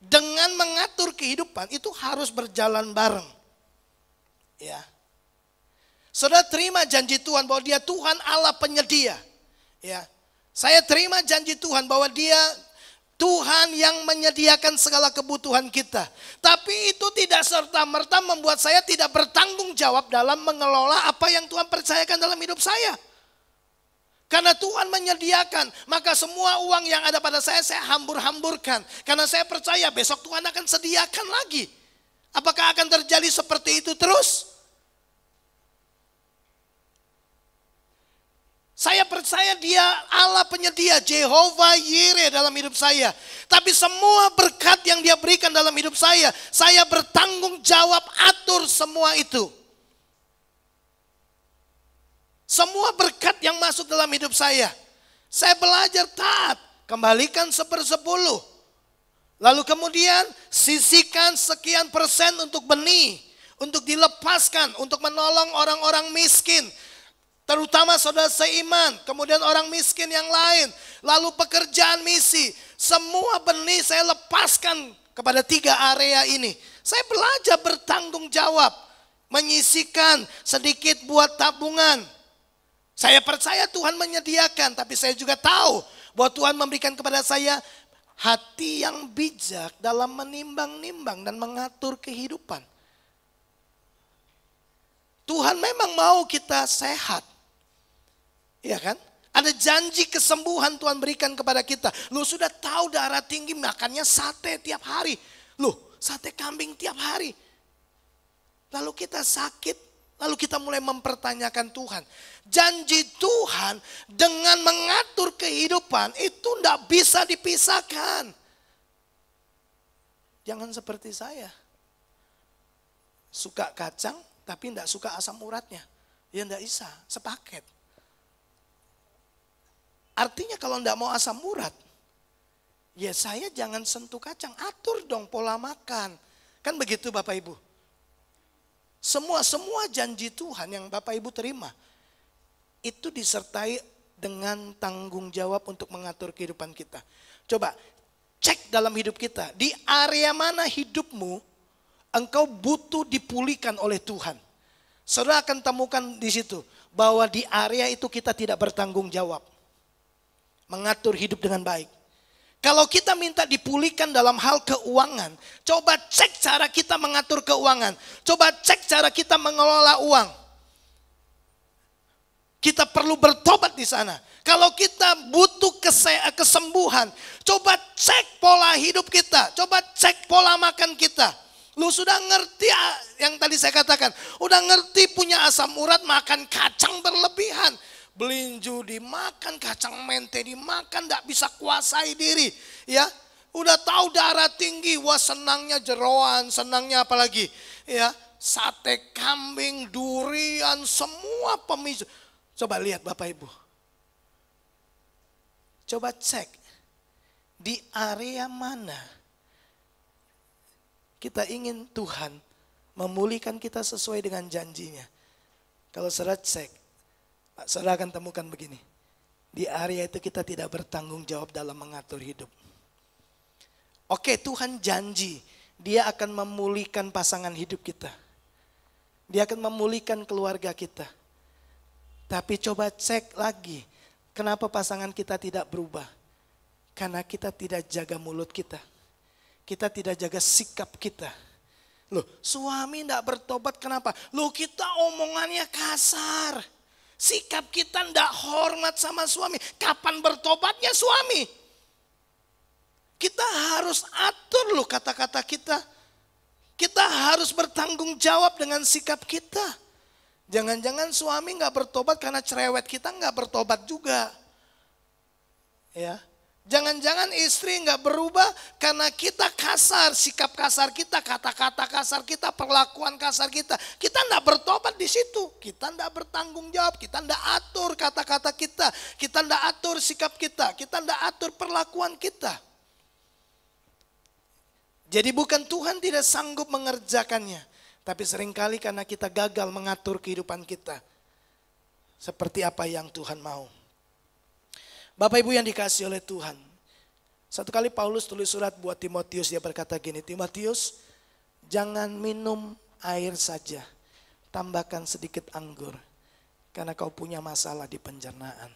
dengan mengatur kehidupan itu harus berjalan bareng. Ya. Saudara terima janji Tuhan bahwa Dia Tuhan Allah penyedia. Ya. Saya terima janji Tuhan bahwa Dia Tuhan yang menyediakan segala kebutuhan kita. Tapi itu tidak serta-merta membuat saya tidak bertanggung jawab dalam mengelola apa yang Tuhan percayakan dalam hidup saya. Karena Tuhan menyediakan, maka semua uang yang ada pada saya hambur-hamburkan. Karena saya percaya besok Tuhan akan sediakan lagi. Apakah akan terjadi seperti itu terus? Saya percaya Dia Allah penyedia, Jehovah Yireh dalam hidup saya. Tapi semua berkat yang Dia berikan dalam hidup saya bertanggung jawab atur semua itu. Semua berkat yang masuk dalam hidup saya belajar taat, kembalikan 1/10. Lalu kemudian sisihkan sekian persen untuk benih, untuk dilepaskan, untuk menolong orang-orang miskin. Terutama saudara seiman, kemudian orang miskin yang lain. Lalu pekerjaan misi, semua benih saya lepaskan kepada 3 area ini. Saya belajar bertanggung jawab, menyisihkan sedikit buat tabungan. Saya percaya Tuhan menyediakan, tapi saya juga tahu bahwa Tuhan memberikan kepada saya hati yang bijak dalam menimbang-nimbang dan mengatur kehidupan. Tuhan memang mau kita sehat. Iya kan? Ada janji kesembuhan Tuhan berikan kepada kita. Lu sudah tahu darah tinggi makannya sate tiap hari. Lu sate kambing tiap hari. Lalu kita sakit, lalu kita mulai mempertanyakan Tuhan. Janji Tuhan dengan mengatur kehidupan itu tidak bisa dipisahkan. Jangan seperti saya. Suka kacang tapi tidak suka asam uratnya. Ya tidak bisa, sepaket. Artinya kalau tidak mau asam urat, ya saya jangan sentuh kacang, atur dong pola makan. Kan begitu Bapak Ibu. Semua janji Tuhan yang Bapak Ibu terima, itu disertai dengan tanggung jawab untuk mengatur kehidupan kita. Coba cek dalam hidup kita, di area mana hidupmu engkau butuh dipulihkan oleh Tuhan. Saudara akan temukan di situ, bahwa di area itu kita tidak bertanggung jawab. Mengatur hidup dengan baik. Kalau kita minta dipulihkan dalam hal keuangan, coba cek cara kita mengatur keuangan. Coba cek cara kita mengelola uang. Kita perlu bertobat di sana. Kalau kita butuh kesembuhan, coba cek pola hidup kita. Coba cek pola makan kita. Lu sudah ngerti yang tadi saya katakan. Udah ngerti punya asam urat, makan kacang berlebihan. Belinju dimakan, kacang mente dimakan, tidak bisa kuasai diri. Ya, udah tahu darah tinggi, wah senangnya jeroan, senangnya apalagi. Ya, sate kambing, durian, semua pemicu. Coba lihat Bapak Ibu. Coba cek di area mana kita ingin Tuhan memulihkan kita sesuai dengan janjinya. Kalau saudara cek, saudara akan temukan begini. Di area itu kita tidak bertanggung jawab dalam mengatur hidup. Oke, Tuhan janji Dia akan memulihkan pasangan hidup kita. Dia akan memulihkan keluarga kita. Tapi coba cek lagi, kenapa pasangan kita tidak berubah? Karena kita tidak jaga mulut kita. Kita tidak jaga sikap kita. Loh, suami tidak bertobat kenapa? Loh, kita omongannya kasar. Sikap kita tidak hormat sama suami. Kapan bertobatnya suami? Kita harus atur loh kata-kata kita. Kita harus bertanggung jawab dengan sikap kita. Jangan-jangan suami nggak bertobat karena cerewet kita nggak bertobat juga. Ya, jangan-jangan istri nggak berubah karena kita kasar, sikap kasar kita, kata-kata kasar kita, perlakuan kasar kita. Kita nggak bertobat di situ. Kita nggak bertanggung jawab. Kita nggak atur kata-kata kita. Kita nggak atur sikap kita. Kita nggak atur perlakuan kita. Jadi bukan Tuhan tidak sanggup mengerjakannya, tapi seringkali karena kita gagal mengatur kehidupan kita seperti apa yang Tuhan mau. Bapak Ibu yang dikasihi oleh Tuhan, satu kali Paulus tulis surat buat Timotius, dia berkata gini, Timotius, jangan minum air saja, tambahkan sedikit anggur, karena kau punya masalah di pencernaan.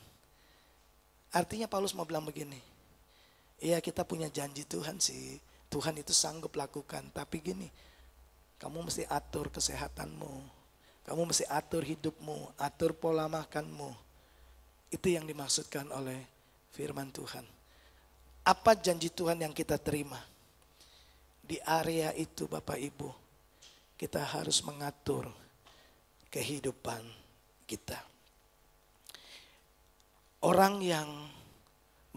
Artinya Paulus mau bilang begini, iya kita punya janji Tuhan sih, Tuhan itu sanggup lakukan, tapi gini, kamu mesti atur kesehatanmu, kamu mesti atur hidupmu, atur pola makanmu. Itu yang dimaksudkan oleh firman Tuhan. Apa janji Tuhan yang kita terima? Di area itu Bapak Ibu, kita harus mengatur kehidupan kita. Orang yang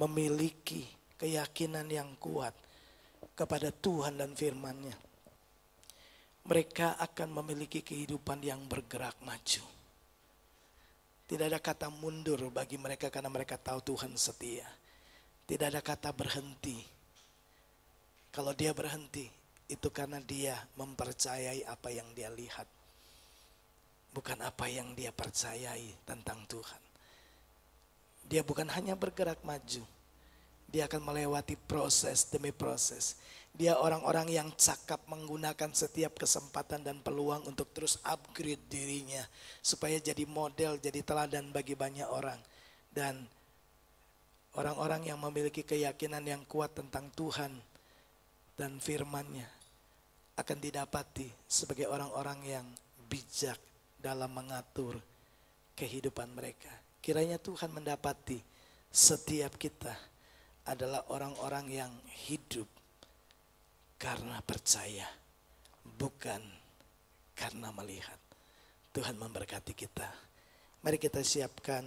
memiliki keyakinan yang kuat kepada Tuhan dan firman-Nya, mereka akan memiliki kehidupan yang bergerak maju. Tidak ada kata mundur bagi mereka karena mereka tahu Tuhan setia. Tidak ada kata berhenti. Kalau dia berhenti, itu karena dia mempercayai apa yang dia lihat. Bukan apa yang dia percayai tentang Tuhan. Dia bukan hanya bergerak maju. Dia akan melewati proses demi proses. Dia orang-orang yang cakap menggunakan setiap kesempatan dan peluang untuk terus upgrade dirinya. Supaya jadi model, jadi teladan bagi banyak orang. Dan orang-orang yang memiliki keyakinan yang kuat tentang Tuhan dan firman-Nya akan didapati sebagai orang-orang yang bijak dalam mengatur kehidupan mereka. Kiranya Tuhan mendapati setiap kita adalah orang-orang yang hidup karena percaya, bukan karena melihat. Tuhan memberkati kita. Mari kita siapkan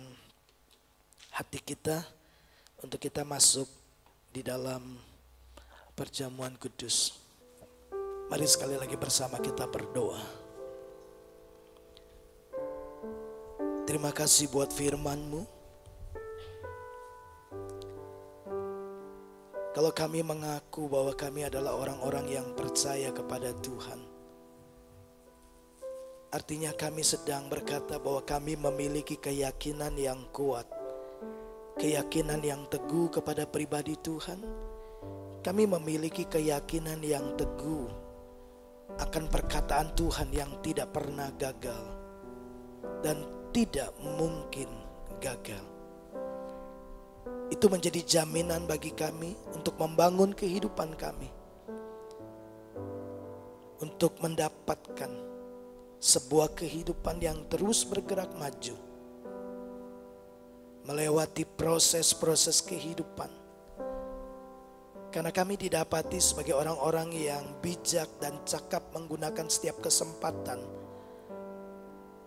hati kita untuk kita masuk di dalam perjamuan kudus. Mari sekali lagi bersama kita berdoa. Terima kasih buat firman-Mu. Kalau kami mengaku bahwa kami adalah orang-orang yang percaya kepada Tuhan, artinya kami sedang berkata bahwa kami memiliki keyakinan yang kuat, keyakinan yang teguh kepada pribadi Tuhan. Kami memiliki keyakinan yang teguh akan perkataan Tuhan yang tidak pernah gagal dan tidak mungkin gagal. Itu menjadi jaminan bagi kami untuk membangun kehidupan kami, untuk mendapatkan sebuah kehidupan yang terus bergerak maju, melewati proses-proses kehidupan. Karena kami didapati sebagai orang-orang yang bijak dan cakap menggunakan setiap kesempatan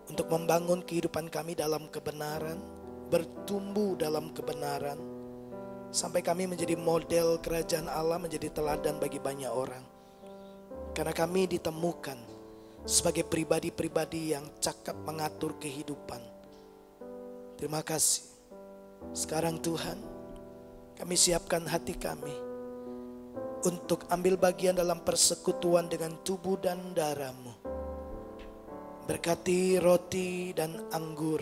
untuk membangun kehidupan kami dalam kebenaran, bertumbuh dalam kebenaran, sampai kami menjadi model kerajaan Allah, menjadi teladan bagi banyak orang. Karena kami ditemukan sebagai pribadi-pribadi yang cakap mengatur kehidupan. Terima kasih. Sekarang Tuhan, kami siapkan hati kami untuk ambil bagian dalam persekutuan dengan tubuh dan darah-Mu. Berkati roti dan anggur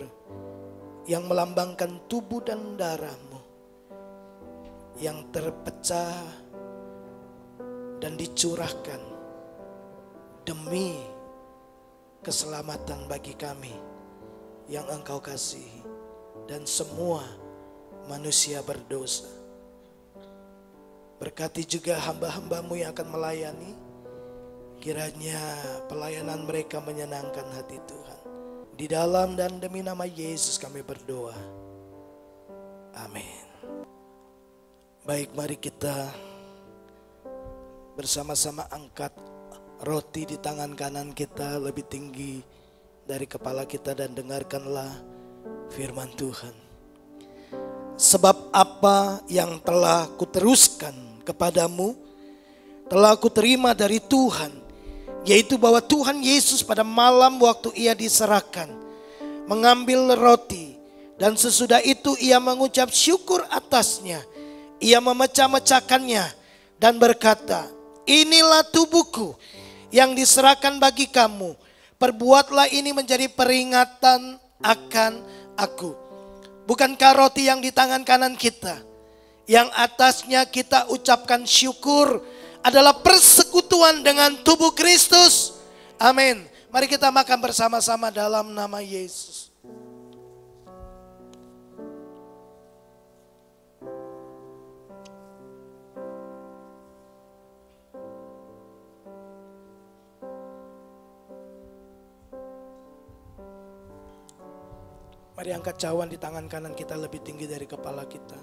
yang melambangkan tubuh dan darah-Mu yang terpecah dan dicurahkan demi keselamatan bagi kami yang Engkau kasihi dan semua manusia berdosa. Berkati juga hamba-hamba-Mu yang akan melayani. Kiranya pelayanan mereka menyenangkan hati Tuhan. Di dalam dan demi nama Yesus kami berdoa. Amin. Baik, mari kita bersama-sama angkat roti di tangan kanan kita lebih tinggi dari kepala kita dan dengarkanlah firman Tuhan. Sebab apa yang telah kuteruskan kepadamu telah kuterima dari Tuhan, yaitu bahwa Tuhan Yesus pada malam waktu ia diserahkan mengambil roti, dan sesudah itu ia mengucap syukur atasnya. Ia memecah-mecahkannya dan berkata, inilah tubuhku yang diserahkan bagi kamu. Perbuatlah ini menjadi peringatan akan aku. Bukankah roti yang di tangan kanan kita, yang atasnya kita ucapkan syukur, adalah persekutuan dengan tubuh Kristus? Amin. Mari kita makan bersama-sama dalam nama Yesus. Mari angkat cawan di tangan kanan kita lebih tinggi dari kepala kita.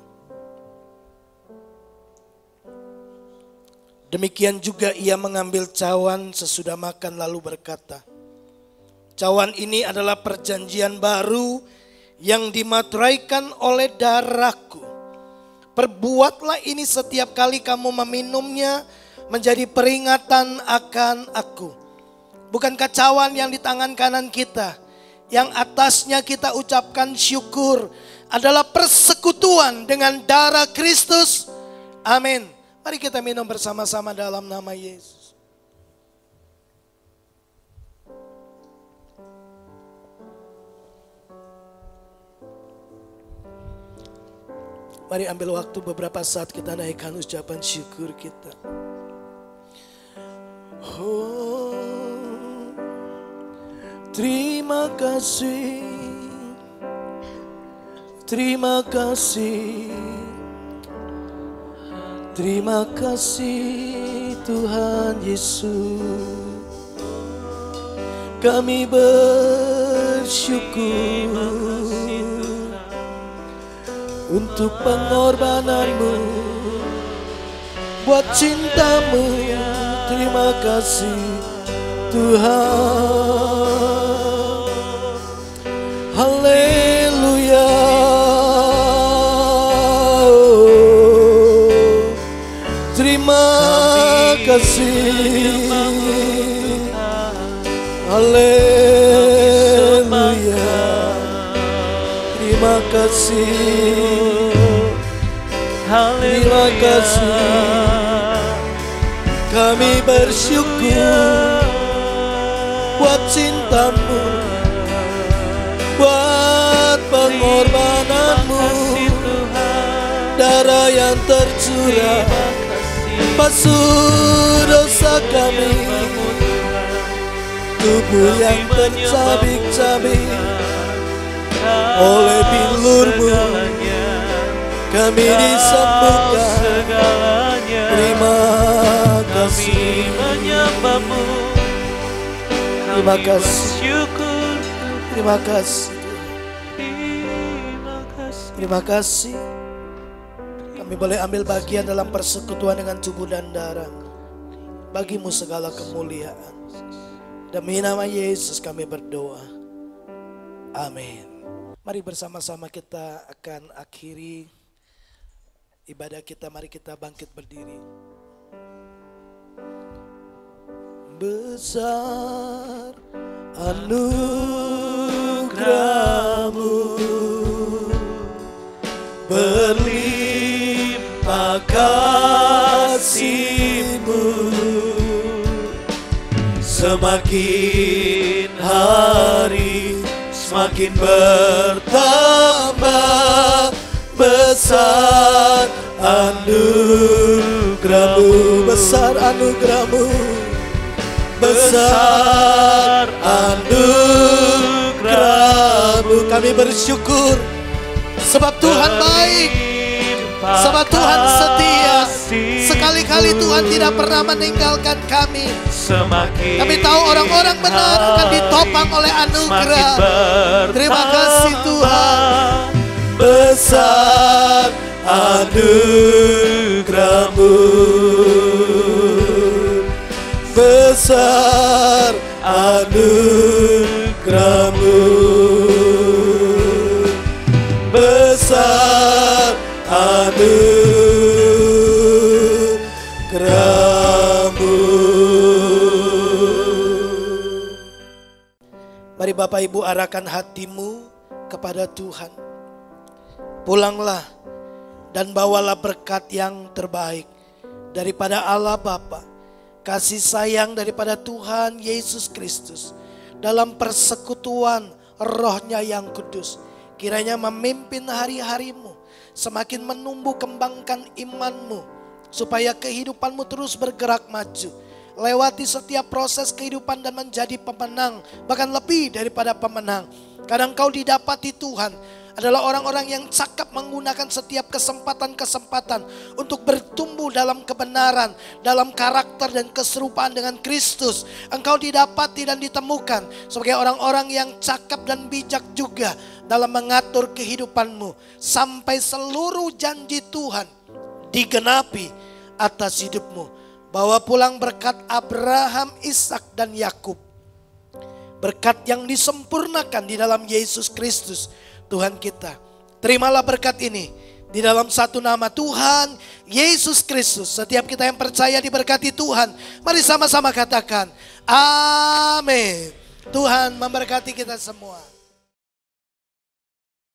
Demikian juga ia mengambil cawan sesudah makan lalu berkata, cawan ini adalah perjanjian baru yang dimateraikan oleh darahku. Perbuatlah ini setiap kali kamu meminumnya menjadi peringatan akan aku. Bukankah cawan yang di tangan kanan kita, yang atasnya kita ucapkan syukur, adalah persekutuan dengan darah Kristus? Amin. Mari kita minum bersama-sama dalam nama Yesus. Mari ambil waktu beberapa saat kita naikkan ucapan syukur kita. Oh, terima kasih, terima kasih, terima kasih Tuhan Yesus. Kami bersyukur, untuk pengorbananmu, buat cintamu. Terima kasih Tuhan. Haleluya. Terima kasih. Haleluya. Terima kasih. Terima kasih. Kami bersyukur buat cintamu, buat pengorbananmu, darah yang tercurah, basuh dosa kami, tubuh yang tercabik-cabik oleh bilur-Mu, kami disembuhkan. Terima kasih, menyembahmu, terima kasih, terima kasih, terima kasih. Kami boleh ambil bagian dalam persekutuan dengan tubuh dan darah. Bagi-Mu segala kemuliaan. Demi nama Yesus kami berdoa. Amin. Mari bersama-sama kita akan akhiri ibadah kita. Mari kita bangkit berdiri. Besar anugerah-Mu, berlimpah kasih-Mu, semakin hari semakin bertambah. Besar anugerah-Mu, besar anugerah-Mu, besar anugerah-Mu. Kami bersyukur sebab Tuhan baik, sebab Tuhan setia. Sekali-kali Tuhan tidak pernah meninggalkan kami. Kami tahu orang-orang benar akan ditopang oleh anugerah. Terima kasih Tuhan. Besar anugerah-Mu, besar anugerah-Mu, besar anugerah-Mu. Mari Bapak Ibu arahkan hatimu kepada Tuhan. Pulanglah dan bawalah berkat yang terbaik daripada Allah Bapa, kasih sayang daripada Tuhan Yesus Kristus, dalam persekutuan Roh-Nya yang kudus, kiranya memimpin hari-harimu, semakin menumbuh kembangkan imanmu, supaya kehidupanmu terus bergerak maju, lewati setiap proses kehidupan dan menjadi pemenang, bahkan lebih daripada pemenang. Kadang kau didapati Tuhan adalah orang-orang yang cakap menggunakan setiap kesempatan-kesempatan untuk bertumbuh dalam kebenaran, dalam karakter dan keserupaan dengan Kristus. Engkau didapati dan ditemukan sebagai orang-orang yang cakap dan bijak juga dalam mengatur kehidupanmu, sampai seluruh janji Tuhan digenapi atas hidupmu. Bawa pulang berkat Abraham, Ishak dan Yakub, berkat yang disempurnakan di dalam Yesus Kristus Tuhan kita. Terimalah berkat ini di dalam satu nama Tuhan Yesus Kristus. Setiap kita yang percaya diberkati Tuhan, mari sama-sama katakan amin. Tuhan memberkati kita semua.